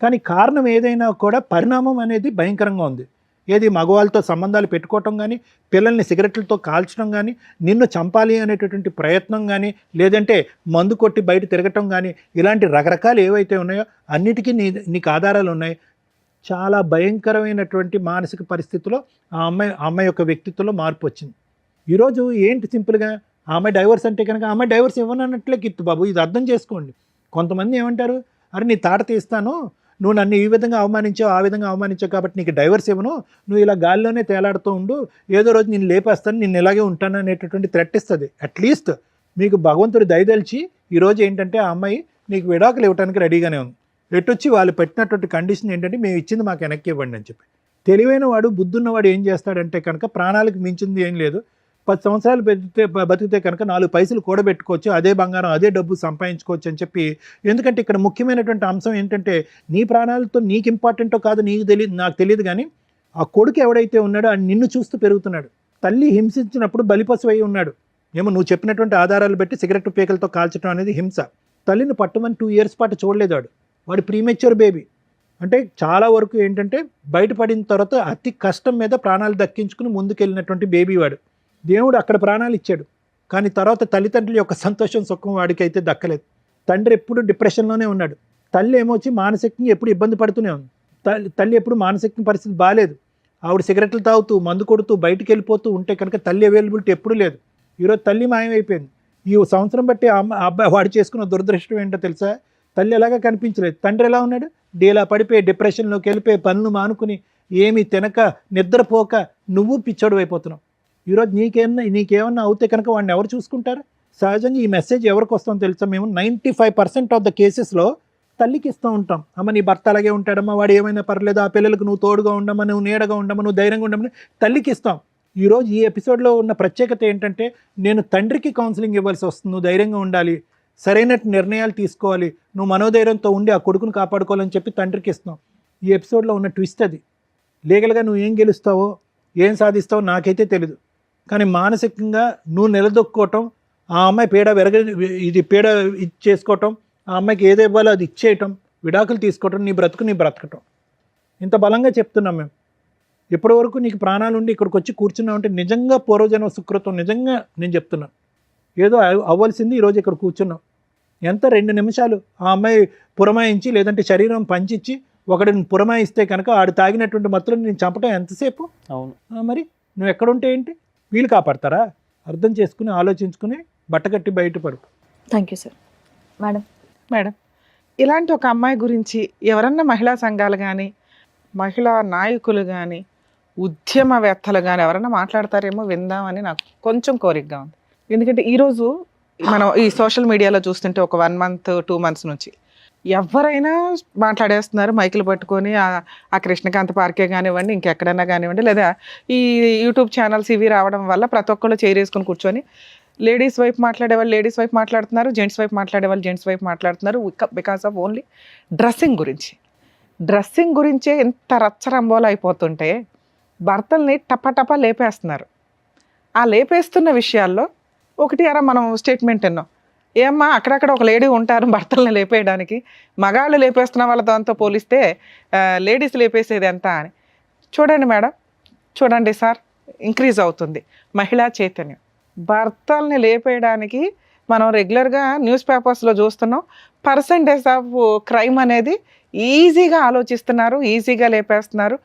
కానీ కారణం ఏదైనా కూడా పరిణామం అనేది భయంకరంగా ఉంది. ఏది మగవాళ్ళతో సంబంధాలు పెట్టుకోవటం కానీ, పిల్లల్ని సిగరెట్లతో కాల్చడం కానీ, నిన్ను చంపాలి అనేటటువంటి ప్రయత్నం కానీ, లేదంటే మందు కొట్టి బయట తిరగటం కానీ, ఇలాంటి రకరకాలు ఏవైతే ఉన్నాయో అన్నిటికీ నీకు ఆధారాలు ఉన్నాయి. చాలా భయంకరమైనటువంటి మానసిక పరిస్థితిలో ఆ అమ్మాయి యొక్క వ్యక్తిత్వంలో మార్పు వచ్చింది. ఈరోజు ఏంటి సింపుల్గా ఆ అమ్మాయి డైవర్స్ అంటే కనుక ఆ అమ్మాయి డైవర్స్ ఇవ్వనన్నట్లే కీర్తి బాబు, ఇది అర్థం చేసుకోండి. కొంతమంది ఏమంటారు, అరే నీ తాట తీస్తాను, నువ్వు నన్ను ఈ విధంగా అవమానించావు ఆ విధంగా అవమానించావు కాబట్టి నీకు డైవర్స్ ఇవ్వను, నువ్వు ఇలా గాల్లోనే తేలాడుతూ ఉండు, ఏదో రోజు నేను లేపేస్తాను, నేను ఇలాగే ఉంటాను అనేటటువంటి థ్రెట్ ఇస్తుంది. అట్లీస్ట్ మీకు భగవంతుడి దయదలిచి ఈరోజు ఏంటంటే ఆ అమ్మాయి నీకు విడాకులు ఇవ్వడానికి రెడీగానే ఉంది. ఎట్టొచ్చి వాళ్ళు పెట్టినటువంటి కండిషన్ ఏంటంటే మేము ఇచ్చింది మాకు వెనక్కి ఇవ్వండి అని చెప్పి. తెలివైన వాడు బుద్ధున్నవాడు ఏం చేస్తాడంటే కనుక ప్రాణాలకు మించింది ఏం లేదు, 10 సంవత్సరాలు బతికితే కనుక 4 పైసలు కూడబెట్టుకోవచ్చు, అదే బంగారం అదే డబ్బు సంపాదించుకోవచ్చు అని చెప్పి. ఎందుకంటే ఇక్కడ ముఖ్యమైనటువంటి అంశం ఏంటంటే నీ ప్రాణాలతో నీకు ఇంపార్టెంటో కాదు నీకు తెలియదు, నాకు తెలియదు, కానీ ఆ కొడుకు ఎవడైతే ఉన్నాడో ఆ నిన్ను చూస్తూ పెరుగుతున్నాడు. తల్లి హింసించినప్పుడు బలిపశు అయి ఉన్నాడు. ఏమో నువ్వు చెప్పినటువంటి ఆధారాలు బట్టి సిగరెట్ పీకలతో కాల్చడం అనేది హింస. తల్లిని పట్టుమని 2 years పాటు చూడలేదు వాడు ప్రీమెచ్యూర్ బేబీ. అంటే చాలా వరకు ఏంటంటే బయటపడిన తర్వాత అతి కష్టం మీద ప్రాణాలు దక్కించుకుని ముందుకెళ్ళినటువంటి బేబీ వాడు. దేవుడు అక్కడ ప్రాణాలు ఇచ్చాడు, కానీ తర్వాత తల్లిదండ్రుల యొక్క సంతోషం సుఖం వాడికి అయితే దక్కలేదు. తండ్రి ఎప్పుడు డిప్రెషన్లోనే ఉన్నాడు, తల్లి ఏమొచ్చి మానసికంగా ఎప్పుడు ఇబ్బంది పడుతూనే ఉంది. తల్లి ఎప్పుడు మానసిక పరిస్థితి బాగాలేదు, ఆవిడ సిగరెట్లు తాగుతూ మందు కొడుతూ బయటికి వెళ్ళిపోతూ ఉంటే కనుక తల్లి అవైలబిలిటీ ఎప్పుడు లేదు. ఈరోజు తల్లి మాయమైపోయింది. ఈ సంవత్సరం బట్టి అబ్బాయి వాడు చేసుకున్న దురదృష్టం ఏంటో తెలుసా, తల్లి ఎలాగా కనిపించలేదు, తండ్రి ఎలా ఉన్నాడు, డీలా పడిపోయి డిప్రెషన్లోకి వెళ్ళిపోయి పనులు మానుకుని ఏమీ తినక నిద్రపోక నువ్వు పిచ్చోడు అయిపోతున్నావు. ఈరోజు నీకేమన్నా అవుతే కనుక వాడిని ఎవరు చూసుకుంటారు? సహజంగా ఈ మెసేజ్ ఎవరికి వస్తుందో తెలుసా, మేము 95% ఆఫ్ ద కేసెస్లో తల్లికి ఇస్తూ ఉంటాం. అమ్మ నీ భర్త అలాగే ఉంటాడమ్మా, వాడు ఏమైనా పర్లేదు, ఆ పిల్లలకు నువ్వు తోడుగా ఉండమ్మా, నువ్వు నీడగా ఉండమ్మా, నువ్వు ధైర్యంగా ఉండమని తల్లికి ఇస్తాం. ఈరోజు ఈ ఎపిసోడ్లో ఉన్న ప్రత్యేకత ఏంటంటే నేను తండ్రికి కౌన్సిలింగ్ ఇవ్వాల్సి వస్తుంది, నువ్వు ధైర్యంగా ఉండాలి, సరైన నిర్ణయాలు తీసుకోవాలి, నువ్వు మనోధైర్యంతో ఉండి ఆ కొడుకుని కాపాడుకోవాలని చెప్పి తండ్రికి ఇస్తున్నావు. ఈ ఎపిసోడ్లో ఉన్న ట్విస్ట్ అది. లీగల్గా నువ్వు ఏం గెలుస్తావో ఏం సాధిస్తావో నాకైతే తెలీదు, కానీ మానసికంగా నువ్వు నిలదొక్కోవటం, ఆ అమ్మాయి పీడ చేసుకోవటం, ఆ అమ్మాయికి ఏదో ఇవ్వాలో అది ఇచ్చేయటం, విడాకులు తీసుకోవటం, నీ బ్రతకటం. ఇంత బలంగా చెప్తున్నాం మేము. ఇప్పటి వరకు నీకు ప్రాణాలు ఉండి ఇక్కడికి వచ్చి కూర్చున్నావు అంటే నిజంగా పూర్వజన్మ సుకృతం. నిజంగా నేను చెప్తున్నాను, ఏదో అవ్వాల్సింది ఈరోజు ఇక్కడ కూర్చున్నావు. ఎంత 2 నిమిషాలు ఆ అమ్మాయి పురమాయించి లేదంటే శరీరం పంచిచ్చి ఒకడిని పురమాయిస్తే కనుక ఆడు తాగినటువంటి మత్తులో నేను చంపటం ఎంతసేపు? అవును. మరి నువ్వు ఎక్కడుంటే ఏంటి? వీళ్ళు కాపాడతారా? అర్థం చేసుకుని ఆలోచించుకుని బట్టకట్టి బయటపడు. Thank you sir. మేడం, ఇలాంటి ఒక అమ్మాయి గురించి ఎవరన్నా మహిళా సంఘాలు కానీ, మహిళా నాయకులు కానీ, ఉద్యమవేత్తలు కానీ ఎవరన్నా మాట్లాడతారేమో విందామని నాకు కొంచెం కోరికగా ఉంది. ఎందుకంటే ఈరోజు మనం ఈ సోషల్ మీడియాలో చూస్తుంటే ఒక 1 month 2 months నుంచి ఎవరైనా మాట్లాడేస్తున్నారు మైకులు పట్టుకొని. ఆ కృష్ణకాంత్ పార్కే కానివ్వండి, ఇంకెక్కడైనా కానివ్వండి, లేదా ఈ యూట్యూబ్ ఛానల్స్ ఇవి రావడం వల్ల ప్రతి ఒక్కళ్ళు చేరేసుకొని కూర్చొని లేడీస్ వైపు మాట్లాడేవాళ్ళు లేడీస్ వైపు మాట్లాడుతున్నారు, జెంట్స్ వైపు మాట్లాడేవాళ్ళు జెంట్స్ వైపు మాట్లాడుతున్నారు. బికాస్ ఆఫ్ ఓన్లీ డ్రెస్సింగ్ గురించే ఎంత రచ్చరంబోలు అయిపోతుంటే భర్తల్ని టపటపా లేపేస్తున్నారు. ఆ లేపేస్తున్న విషయాల్లో ఒకటి మనం స్టేట్మెంట్ విన్నాం. ఏమ్మా అక్కడక్కడ ఒక లేడీ ఉంటారు భర్తల్ని లేపేయడానికి, మగాళ్ళు లేపేస్తున్న వాళ్ళ దాంతో పోలిస్తే లేడీస్ లేపేసేది ఎంత అని. చూడండి మేడం, చూడండి సార్, ఇంక్రీజ్ అవుతుంది మహిళా చైతన్యం. భర్తల్ని లేపేయడానికి మనం రెగ్యులర్గా న్యూస్ పేపర్స్లో చూస్తున్నాం. పర్సంటేజ్ ఆఫ్ క్రైమ్ అనేది ఈజీగా ఆలోచిస్తున్నారు, ఈజీగా లేపేస్తున్నారు.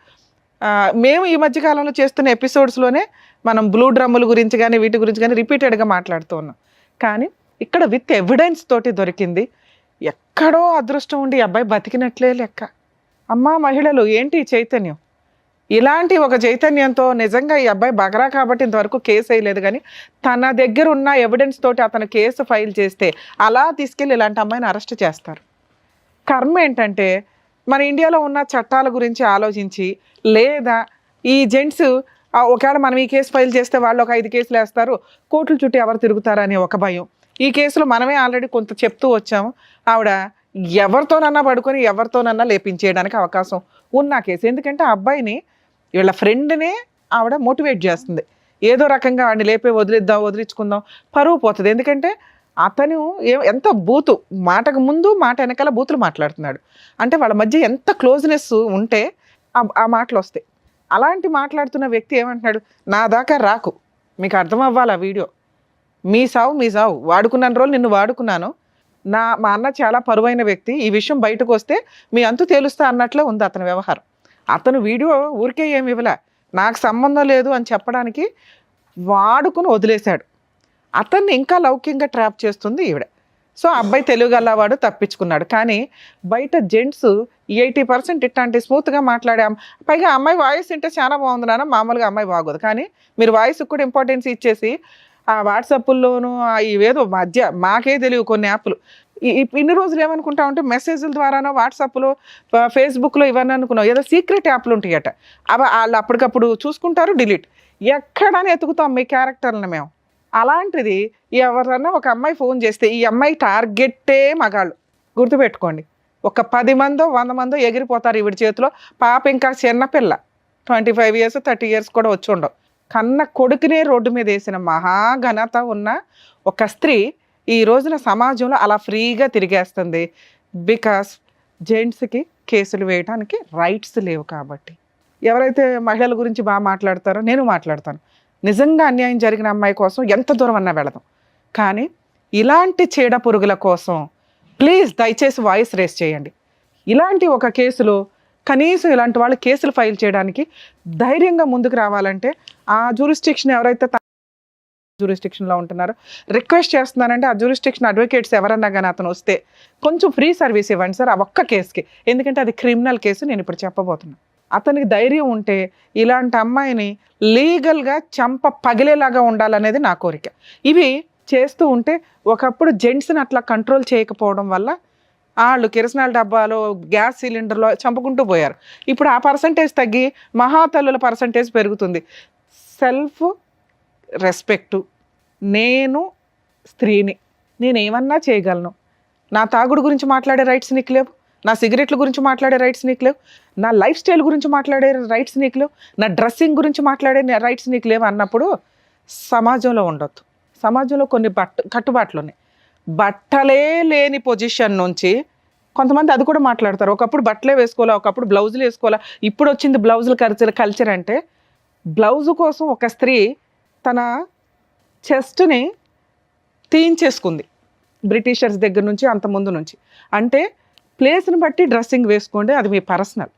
మేము ఈ మధ్యకాలంలో చేస్తున్న ఎపిసోడ్స్లోనే మనం బ్లూ డ్రమ్ముల గురించి కానీ వీటి గురించి కానీ రిపీటెడ్గా మాట్లాడుతూ ఉన్నాం. కానీ ఇక్కడ విత్ ఎవిడెన్స్ తోటి దొరికింది. ఎక్కడో అదృష్టం ఉండి అబ్బాయి బతికినట్లే లెక్క. అమ్మా మహిళలు ఏంటి చైతన్యం? ఇలాంటి ఒక చైతన్యంతో నిజంగా ఈ అబ్బాయి బగరా కాబట్టి ఇంతవరకు కేసు వేయలేదు, కానీ తన దగ్గర ఉన్న ఎవిడెన్స్ తోటి అతను కేసు ఫైల్ చేస్తే అలా తీసుకెళ్ళి ఇలాంటి అమ్మాయిని అరెస్ట్ చేస్తారు. కర్మ ఏంటంటే మన ఇండియాలో ఉన్న చట్టాల గురించి ఆలోచించి, లేదా ఈ జెంట్స్ ఒకవేళ మనం ఈ కేసు ఫైల్ చేస్తే వాళ్ళు ఒక 5 కేసులు వేస్తారు, కోర్టుల చుట్టూ ఎవరు తిరుగుతారని ఒక భయం. ఈ కేసులో మనమే ఆల్రెడీ కొంత చెప్తూ వచ్చాము. ఆవిడ ఎవరితోనన్నా పడుకొని ఎవరితోనన్నా లేపించేయడానికి అవకాశం ఉన్న కేసు. ఎందుకంటే ఆ అబ్బాయిని వీళ్ళ ఫ్రెండ్నే ఆవిడ మోటివేట్ చేస్తుంది. ఏదో రకంగా వాడిని లేపే వదిలించుకుందాం, పరువు పోతుంది. ఎందుకంటే అతను ఎంత బూతు, మాటకు ముందు మాట వెనకాల బూతులు మాట్లాడుతున్నాడు. అంటే వాళ్ళ మధ్య ఎంత క్లోజ్నెస్ ఉంటే ఆ మాటలు వస్తాయి. అలాంటి మాట్లాడుతున్న వ్యక్తి ఏమంటున్నాడు, నా దాకా రాకు, మీకు అర్థం అవ్వాలి ఆ వీడియో, మీ సావు వాడుకున్నాను రోజులు నిన్ను వాడుకున్నాను, మా అన్న చాలా పరువైన వ్యక్తి, ఈ విషయం బయటకు వస్తే మీ అంతు తేలుస్తా అన్నట్లే ఉంది అతని వ్యవహారం. అతను వీడియో ఊరికే ఏమి ఇవ్వలే, నాకు సంబంధం లేదు అని చెప్పడానికి వాడుకుని వదిలేశాడు. అతన్ని ఇంకా లౌక్యంగా ట్రాప్ చేస్తుంది ఈవిడ. సో అబ్బాయి తెలుగుగలవాడు తప్పించుకున్నాడు. కానీ బయట జెంట్స్ 80% ఇట్లాంటి స్మూత్గా మాట్లాడాం. పైగా అమ్మాయి వాయిస్ వింటే చాలా బాగుంది నాన్న, మామూలుగా అమ్మాయి బాగోదు. కానీ మీరు వాయిస్కి కూడా ఇంపార్టెన్స్ ఇచ్చేసి ఆ వాట్సాప్ల్లోనూ ఇవేదో మధ్య మాకే తెలియవు కొన్ని యాప్లు. ఇన్ని రోజులు ఏమనుకుంటా ఉంటే మెసేజ్ల ద్వారానో వాట్సాప్లో ఫేస్బుక్లో ఇవన్నీ అనుకున్నాం, ఏదో సీక్రెట్ యాప్లు ఉంటాయట, అవి వాళ్ళు అప్పటికప్పుడు చూసుకుంటారు, డిలీట్. ఎక్కడని ఎతుకుతాం మీ క్యారెక్టర్ని మేము. అలాంటిది ఎవరన్నా ఒక అమ్మాయి ఫోన్ చేస్తే ఈ అమ్మాయి టార్గెట్టే మగాళ్ళు. గుర్తుపెట్టుకోండి, ఒక 10 మందో 100 మందో ఎగిరిపోతారు ఈవిడ చేతిలో. పాప ఇంకా చిన్నపిల్ల, 25 years 30 years కూడా వచ్చి ఉండవు. కన్న కొడుకునే రోడ్డు మీద వేసిన మహాఘనత ఉన్న ఒక స్త్రీ ఈ రోజున సమాజంలో అలా ఫ్రీగా తిరిగేస్తుంది. బికాస్ జెంట్స్కి కేసులు వేయడానికి రైట్స్ లేవు కాబట్టి. ఎవరైతే మహిళల గురించి బాగా మాట్లాడతారో నేను మాట్లాడతాను. నిజంగా అన్యాయం జరిగిన అమ్మాయి కోసం ఎంత దూరం అన్నా వెళదాం. కానీ ఇలాంటి చీడ పురుగుల కోసం ప్లీజ్ దయచేసి వాయిస్ రేస్ చేయండి. ఇలాంటి ఒక కేసులో కనీసం ఇలాంటి వాళ్ళు కేసులు ఫైల్ చేయడానికి ధైర్యంగా ముందుకు రావాలంటే ఆ జ్యూరిస్డిక్షన్ ఎవరైతే జ్యూరిస్డిక్షన్లో ఉంటున్నారో రిక్వెస్ట్ చేస్తున్నానంటే ఆ జ్యూరిస్డిక్షన్ అడ్వకేట్స్ ఎవరన్నా కానీ అతను వస్తే కొంచెం ఫ్రీ సర్వీస్ ఇవ్వండి సార్ ఆ ఒక్క కేసుకి. ఎందుకంటే అది క్రిమినల్ కేసు, నేను ఇప్పుడు చెప్పబోతున్నాను. అతనికి ధైర్యం ఉంటే ఇలాంటి అమ్మాయిని లీగల్గా చంప పగిలేలాగా ఉండాలనేది నా కోరిక. ఇవి చేస్తూ ఉంటే ఒకప్పుడు జెంట్స్ని అట్లా కంట్రోల్ చేయకపోవడం వల్ల వాళ్ళు కిరసనాల డబ్బాలో గ్యాస్ సిలిండర్లో చంపుకుంటూ పోయారు. ఇప్పుడు ఆ పర్సంటేజ్ తగ్గి మహాతల్లుల పర్సంటేజ్ పెరుగుతుంది. సెల్ఫ్ రెస్పెక్టు, నేను స్త్రీని, నేను ఏమన్నా చేయగలను. నా తాగుడు గురించి మాట్లాడే రైట్స్ నీకు లేవు, నా సిగరెట్ల గురించి మాట్లాడే రైట్స్ నీకు లేవు, నా లైఫ్ స్టైల్ గురించి మాట్లాడే రైట్స్ నీకు లేవు, నా డ్రెస్సింగ్ గురించి మాట్లాడే రైట్స్ నీకు లేవు అన్నప్పుడు సమాజంలో ఉండొద్దు. సమాజంలో కొన్ని కట్టుబాట్లు ఉన్నాయి. బట్టలే లేని పొజిషన్ నుంచి కొంతమంది అది కూడా మాట్లాడతారు. ఒకప్పుడు బట్టలే వేసుకోవాలా, ఒకప్పుడు బ్లౌజులు వేసుకోవాలా, ఇప్పుడు వచ్చింది బ్లౌజులు కల్చర్ అంటే బ్లౌజు కోసం ఒక స్త్రీ తన చెస్ట్ని తీయించేసుకుంది బ్రిటిషర్స్ దగ్గర నుంచి, అంత ముందు నుంచి. అంటే ప్లేస్ని బట్టి డ్రెస్సింగ్ వేసుకోండి, అది మీ పర్సనల్.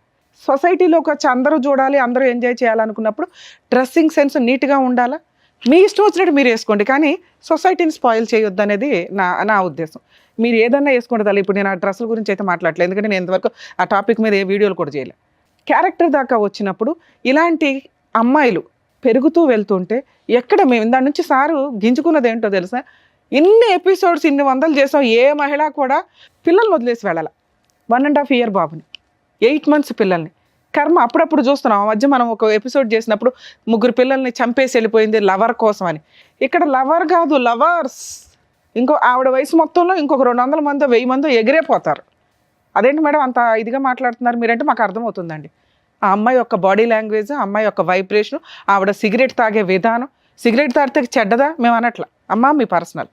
సొసైటీలోకి వచ్చి అందరూ చూడాలి, అందరూ ఎంజాయ్ చేయాలనుకున్నప్పుడు డ్రెస్సింగ్ సెన్స్ నీట్గా ఉండాలా, మీ ఇష్టం వచ్చినట్టు మీరు వేసుకోండి, కానీ సొసైటీని స్పాయిల్ చేయొద్దు అనేది నా ఉద్దేశం. మీరు ఏదన్నా వేసుకోండి తల్లి. ఇప్పుడు నేను ఆ డ్రెస్సుల గురించి అయితే మాట్లాడలేదు, ఎందుకంటే నేను ఇంతవరకు ఆ టాపిక్ మీద ఏ వీడియోలు కూడా చేయలేదు. క్యారెక్టర్ దాకా వచ్చినప్పుడు ఇలాంటి అమ్మాయిలు పెరుగుతూ వెళ్తుంటే ఎక్కడ మేము దాని నుంచి సారు గింజుకున్నది ఏంటో తెలుసా, ఇన్ని ఎపిసోడ్స్ ఇన్ని వందలు చేసాం, ఏ మహిళ కూడా పిల్లల్ని వదిలేసి వెళ్ళాలి. 1.5 year బాబుని, 8 months పిల్లల్ని. కర్మ అప్పుడప్పుడు చూస్తున్నాం. ఆ మధ్య మనం ఒక ఎపిసోడ్ చేసినప్పుడు 3 పిల్లల్ని చంపేసి వెళ్ళిపోయింది లవర్ కోసం అని. ఇక్కడ లవర్ కాదు, లవర్స్. ఇంకో ఆవిడ వయసు మొత్తంలో ఇంకొక 200 మందో 1000 మందో ఎగిరేపోతారు. అదేంటి మేడం అంత ఇదిగా మాట్లాడుతున్నారు మీరంటే మాకు అర్థమవుతుందండి. ఆ అమ్మాయి యొక్క బాడీ లాంగ్వేజ్, ఆ అమ్మాయి యొక్క వైబ్రేషన్, ఆవిడ సిగరెట్ తాగే విధానం. సిగరెట్ తాగితే చెడ్డదా మేము అనట్లా, అమ్మ మీ పర్సనల్,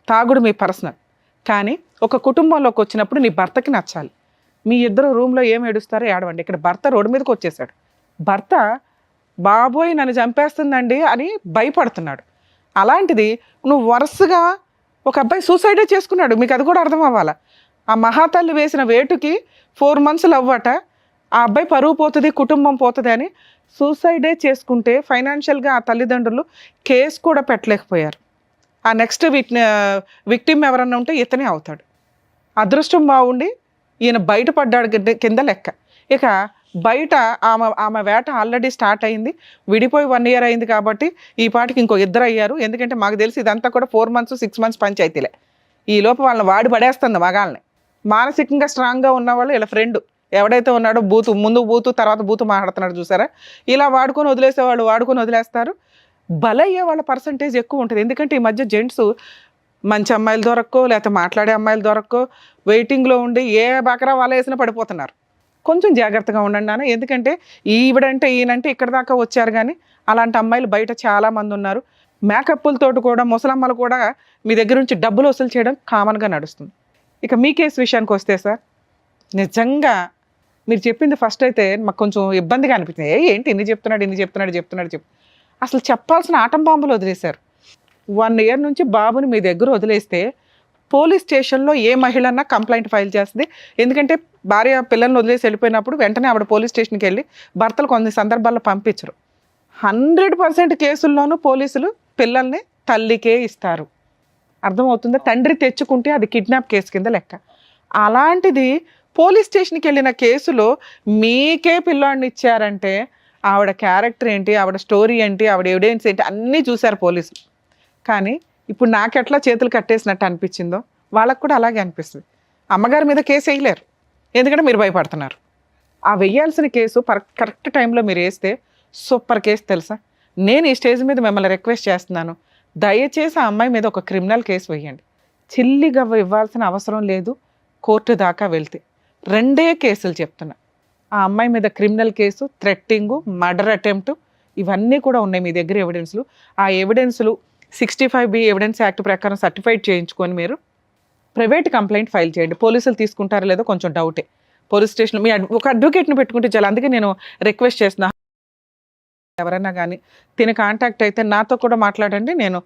తాగుడు మీ పర్సనల్. కానీ ఒక కుటుంబంలోకి వచ్చినప్పుడు నీ భర్తకి నచ్చాలి. మీ ఇద్దరు రూమ్లో ఏం ఏడుస్తారో ఏడవండి. ఇక్కడ భర్త రోడ్డు మీదకి వచ్చేసాడు. భర్త బాబోయ్ నన్ను చంపేస్తుందండి అని భయపడుతున్నాడు. అలాంటిది నువ్వు వరుసగా ఒక అబ్బాయి సూసైడే చేసుకున్నాడు, మీకు అది కూడా అర్థం అవ్వాలా. ఆ మహాతల్లి వేసిన వేటుకి 4 months అవ్వట, ఆ అబ్బాయి పరువు పోతుంది, కుటుంబం పోతుంది అని సూసైడే చేసుకుంటే ఫైనాన్షియల్గా ఆ తల్లిదండ్రులు కేసు కూడా పెట్టలేకపోయారు. ఆ నెక్స్ట్ విక్టిమ్ ఎవరన్నా ఉంటే ఇతనే అవుతాడు. అదృష్టం బాగుండి ఈయన బయటపడ్డాడు కింద లెక్క. ఇక బయట ఆమె వేట ఆల్రెడీ స్టార్ట్ అయింది. విడిపోయి 1 year అయింది కాబట్టి ఈ పాటికి ఇంకో 2 అయ్యారు. ఎందుకంటే మాకు తెలిసి ఇదంతా కూడా 4 months 6 months పంచాయతీలే. ఈ లోపు వాళ్ళని వాడి పడేస్తుంది మగాళ్ళని. మానసికంగా స్ట్రాంగ్గా ఉన్నవాళ్ళు ఇలా ఫ్రెండ్ ఎవడైతే ఉన్నాడో ముందు బూతు తర్వాత బూతు మాట్లాడుతున్నాడు చూసారా, ఇలా వాడుకొని వదిలేసేవాళ్ళు వాడుకొని వదిలేస్తారు. బలయ్యే వాళ్ళ పర్సంటేజ్ ఎక్కువ ఉంటుంది. ఎందుకంటే ఈ మధ్య జెంట్స్ మంచి అమ్మాయిలు దొరక్కో, లేకపోతే మాట్లాడే అమ్మాయిలు దొరక్కో, వెయిటింగ్లో ఉండి ఏ బకరా వాళ్ళు వేసినా పడిపోతున్నారు. కొంచెం జాగ్రత్తగా ఉండండి నాన్న. ఎందుకంటే ఈవిడంటే ఈయనంటే ఇక్కడ దాకా వచ్చారు, కానీ అలాంటి అమ్మాయిలు బయట చాలామంది ఉన్నారు. మేకప్పులతోటి కూడా ముసలమ్మలు కూడా మీ దగ్గర నుంచి డబ్బులు వసూలు చేయడం కామన్గా నడుస్తుంది. ఇక మీ కేసు విషయానికి వస్తే సార్, నిజంగా మీరు చెప్పింది ఫస్ట్ అయితే మాకు కొంచెం ఇబ్బందిగా అనిపించింది. ఏంటి ఇన్ని చెప్తున్నాడు అసలు చెప్పాల్సిన ఆటం బాంబులు వదిలేశారు. 1 year నుంచి బాబుని మీ దగ్గర వదిలేస్తే పోలీస్ స్టేషన్లో ఏ మహిళన్నా కంప్లైంట్ ఫైల్ చేస్తుంది. ఎందుకంటే భార్య పిల్లల్ని వదిలేసి వెళ్ళిపోయినప్పుడు వెంటనే ఆవిడ పోలీస్ స్టేషన్కి వెళ్ళి భర్తలు కొన్ని సందర్భాల్లో పంపించరు. 100% కేసుల్లోనూ పోలీసులు పిల్లల్ని తల్లికే ఇస్తారు. అర్థమవుతుందా? తండ్రి తెచ్చుకుంటే అది కిడ్నాప్ కేసు కింద లెక్క. అలాంటిది పోలీస్ స్టేషన్కి వెళ్ళిన కేసులో మీకే పిల్లాడిని ఇచ్చారంటే ఆవిడ క్యారెక్టర్ ఏంటి, ఆవిడ స్టోరీ ఏంటి, ఆవిడ ఎవిడెన్స్ ఏంటి అన్నీ చూశారు పోలీసులు. కానీ ఇప్పుడు నాకెట్లా చేతులు కట్టేసినట్టు అనిపించిందో వాళ్ళకు కూడా అలాగే అనిపిస్తుంది. అమ్మగారి మీద కేసు వేయలేరు, ఎందుకంటే మీరు భయపడుతున్నారు. ఆ వెయ్యాల్సిన కేసు కరెక్ట్ టైంలో మీరు వేస్తే సూపర్ కేసు తెలుసా. నేను ఈ స్టేజ్ మీద మిమ్మల్ని రిక్వెస్ట్ చేస్తున్నాను, దయచేసి ఆ అమ్మాయి మీద ఒక క్రిమినల్ కేసు వేయండి. చిల్లిగా ఇవ్వాల్సిన అవసరం లేదు. కోర్టు దాకా వెళ్తే 2 కేసులు చెప్తున్నా. ఆ అమ్మాయి మీద క్రిమినల్ కేసు, థ్రెట్టింగు, మర్డర్ అటెంప్ట్, ఇవన్నీ కూడా ఉన్నాయి మీ దగ్గర ఎవిడెన్స్లు. ఆ ఎవిడెన్స్లు 65B ఎవిడెన్స్ యాక్ట్ ప్రకారం సర్టిఫైడ్ చేయించుకొని మీరు ప్రైవేట్ కంప్లైంట్ ఫైల్ చేయండి. పోలీసులు తీసుకుంటారో లేదో కొంచెం డౌటే. పోలీస్ స్టేషన్ మీ ఒక అడ్వకేట్ని పెట్టుకుంటే చాలా. అందుకే నేను రిక్వెస్ట్ చేస్తున్నా, ఎవరైనా కానీ తిని కాంటాక్ట్ అయితే నాతో కూడా మాట్లాడండి, నేను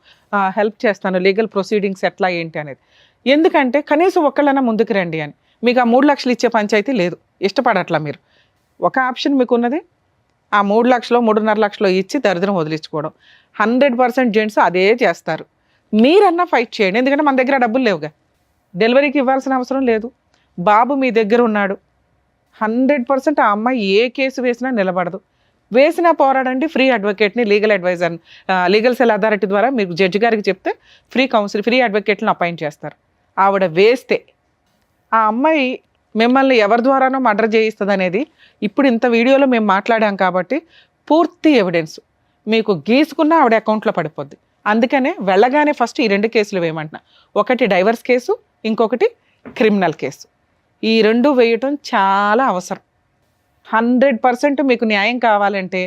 హెల్ప్ చేస్తాను లీగల్ ప్రొసీడింగ్స్ ఎట్లా ఏంటి అనేది. ఎందుకంటే కనీసం ఒక్కళ్ళైనా ముందుకు రండి అని. మీకు ఆ 3 లక్షలు ఇచ్చే పంచాయతీ లేదు, ఇష్టపడట్లా మీరు. ఒక ఆప్షన్ మీకు ఉన్నది, ఆ 3 లక్షలు 3.5 లక్షలు ఇచ్చి దరిద్రం వదిలించుకోవడం. 100% జెంట్స్ అదే చేస్తారు. మీరన్నా ఫైట్ చేయండి, ఎందుకంటే మన దగ్గర డబ్బులు లేవుగా, డెలివరీకి ఇవ్వాల్సిన అవసరం లేదు. బాబు మీ దగ్గర ఉన్నాడు. 100% ఆ అమ్మాయి ఏ కేసు వేసినా నిలబడదు. వేసినా పోరాడండి. ఫ్రీ అడ్వకేట్ని, లీగల్ అడ్వైజర్ని, లీగల్ సెల్ అథారిటీ ద్వారా మీరు జడ్జి గారికి చెప్తే ఫ్రీ అడ్వకేట్ని అపాయింట్ చేస్తారు. ఆవిడ వేస్తే ఆ అమ్మాయి మిమ్మల్ని ఎవరి ద్వారానో మర్డర్ చేయిస్తుంది అనేది ఇప్పుడు ఇంత వీడియోలో మేము మాట్లాడాం కాబట్టి పూర్తి ఎవిడెన్స్ మీకు గీసుకున్న ఆవిడ అకౌంట్లో పడిపోద్ది. అందుకనే వెళ్ళగానే ఫస్ట్ ఈ 2 కేసులు వేయమంటున్నా. ఒకటి డైవర్స్ కేసు, ఇంకొకటి క్రిమినల్ కేసు. ఈ 2 వేయటం చాలా అవసరం. 100% మీకు న్యాయం కావాలంటే,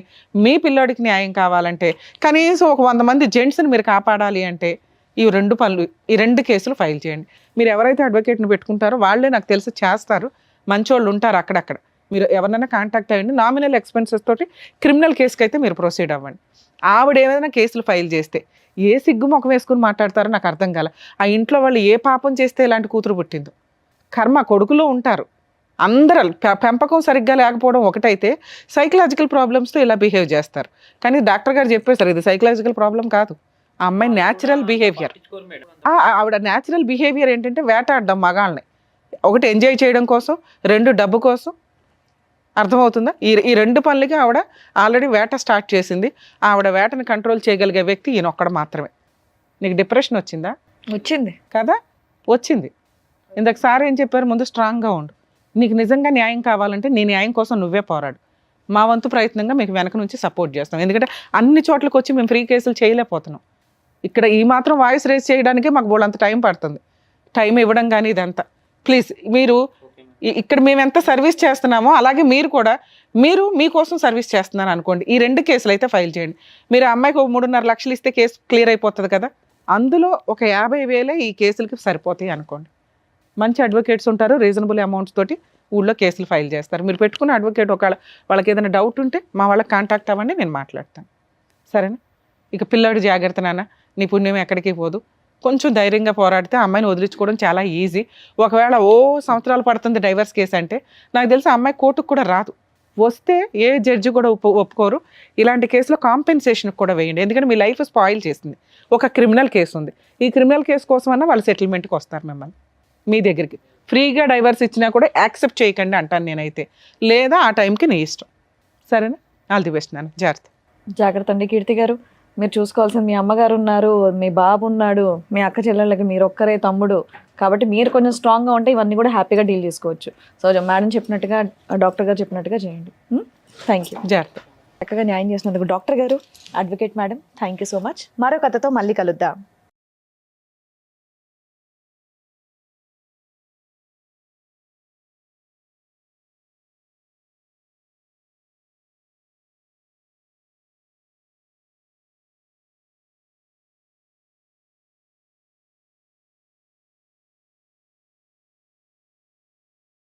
మీ పిల్లోడికి న్యాయం కావాలంటే, కనీసం ఒక 100 మంది జెంట్స్ని మీరు కాపాడాలి అంటే ఈ 2 పనులు, ఈ 2 కేసులు ఫైల్ చేయండి. మీరు ఎవరైతే అడ్వకేట్ని పెట్టుకుంటారో వాళ్ళే నాకు తెలిసి చేస్తారు, మంచోళ్ళు ఉంటారు అక్కడక్కడ. మీరు ఎవరినైనా కాంటాక్ట్ అవ్వండి. నామినల్ ఎక్స్పెన్సెస్ తోటి క్రిమినల్ కేసుకి అయితే మీరు ప్రొసీడ్ అవ్వండి. ఆవిడ ఏమైనా కేసులు ఫైల్ చేస్తే ఏ సిగ్గు ముఖం వేసుకుని మాట్లాడతారో నాకు అర్థం కాల. ఆ ఇంట్లో వాళ్ళు ఏ పాపం చేస్తే ఇలాంటి కూతురు పుట్టిందో. కర్మ కొడుకులో ఉంటారు అందరూ. పెంపకం సరిగ్గా లేకపోవడం ఒకటైతే సైకలాజికల్ ప్రాబ్లమ్స్తో ఇలా బిహేవ్ చేస్తారు. కానీ డాక్టర్ గారు చెప్పేశారు ఇది సైకలాజికల్ ప్రాబ్లం కాదు, ఆ అమ్మాయి న్యాచురల్ బిహేవియర్. ఆవిడ న్యాచురల్ బిహేవియర్ ఏంటంటే వేటాడడం మగాళ్ళని. ఒకటి ఎంజాయ్ చేయడం కోసం, 2 డబ్బు కోసం. అర్థమవుతుందా? ఈ 2 పనులకి ఆవిడ ఆల్రెడీ వేట స్టార్ట్ చేసింది. ఆవిడ వేటని కంట్రోల్ చేయగలిగే వ్యక్తి ఈయన ఒక్కడు మాత్రమే. నీకు డిప్రెషన్ వచ్చిందా? వచ్చింది కదా, వచ్చింది. ఇందాక సార్ ఏం చెప్పారు, ముందు స్ట్రాంగ్గా ఉండు. నీకు నిజంగా న్యాయం కావాలంటే నీ న్యాయం కోసం నువ్వే పోరాడు. మా వంతు ప్రయత్నంగా మీకు వెనక నుంచి సపోర్ట్ చేస్తాం. ఎందుకంటే అన్ని చోట్లకి వచ్చి మేము ఫ్రీ కేసులు చేయలేకపోతున్నాం. ఇక్కడ ఈ మాత్రం వాయిస్ రేస్ చేయడానికే మాకు బోళ్ళంత టైం పడుతుంది. టైం ఇవ్వడం కానీ ఇదంతా. ప్లీజ్ మీరు ఇక్కడ మేము ఎంత సర్వీస్ చేస్తున్నామో అలాగే మీరు కూడా మీకోసం సర్వీస్ చేస్తున్నాను అనుకోండి. ఈ 2 కేసులు అయితే ఫైల్ చేయండి. మీరు ఆ అమ్మాయికి 3.5 లక్షలు ఇస్తే కేసు క్లియర్ అయిపోతుంది కదా, అందులో ఒక 50,000 ఈ కేసులకి సరిపోతాయి అనుకోండి. మంచి అడ్వకేట్స్ ఉంటారు, రీజనబుల్ అమౌంట్స్ తోటి ఊళ్ళో కేసులు ఫైల్ చేస్తారు. మీరు పెట్టుకున్న అడ్వకేట్ ఒకవేళ వాళ్ళకి ఏదైనా డౌట్ ఉంటే మా వాళ్ళకి కాంటాక్ట్ అవ్వండి, నేను మాట్లాడతాను. సరేనా? ఇక పిల్లాడు జాగ్రత్త నాన్న, నీ పుణ్యం ఎక్కడికి పోదు. కొంచెం ధైర్యంగా పోరాడితే అమ్మాయిని వదిలించుకోవడం చాలా ఈజీ. ఒకవేళ సంవత్సరాలు పడుతుంది డైవర్స్ కేసు అంటే, నాకు తెలిసి ఆ అమ్మాయి కోర్టుకు కూడా రాదు. వస్తే ఏ జడ్జి కూడా ఒప్పుకోరు. ఇలాంటి కేసులో కాంపెన్సేషన్ కూడా వేయండి, ఎందుకంటే మీ లైఫ్ స్పాయిల్ చేసింది. ఒక క్రిమినల్ కేసు ఉంది, ఈ క్రిమినల్ కేసు కోసమన్నా వాళ్ళు సెటిల్మెంట్కి వస్తారు మిమ్మల్ని మీ దగ్గరికి. ఫ్రీగా డైవర్స్ ఇచ్చినా కూడా యాక్సెప్ట్ చేయకండి అంటాను నేనైతే, లేదా ఆ టైంకి నీ ఇష్టం. సరేనా? ఆల్ ది బెస్ట్ నాన్న, జాగ్రత్త. జాగ్రత్త అండి కీర్తి గారు. మీరు చూసుకోవాల్సింది మీ అమ్మగారు ఉన్నారు, మీ బాబు ఉన్నాడు, మీ అక్క చెల్లెళ్ళకి మీరు ఒక్కరే తమ్ముడు. కాబట్టి మీరు కొంచెం స్ట్రాంగ్గా ఉంటే ఇవన్నీ కూడా హ్యాపీగా డీల్ చేసుకోవచ్చు. సో మేడం చెప్పినట్టుగా, డాక్టర్ గారు చెప్పినట్టుగా చేయండి. Thank you. జాగ్రత్త. చక్కగా న్యాయం చేసినందుకు డాక్టర్ గారు, advocate madam, thank you so much. మరో కథతో మళ్ళీ కలుద్దాం.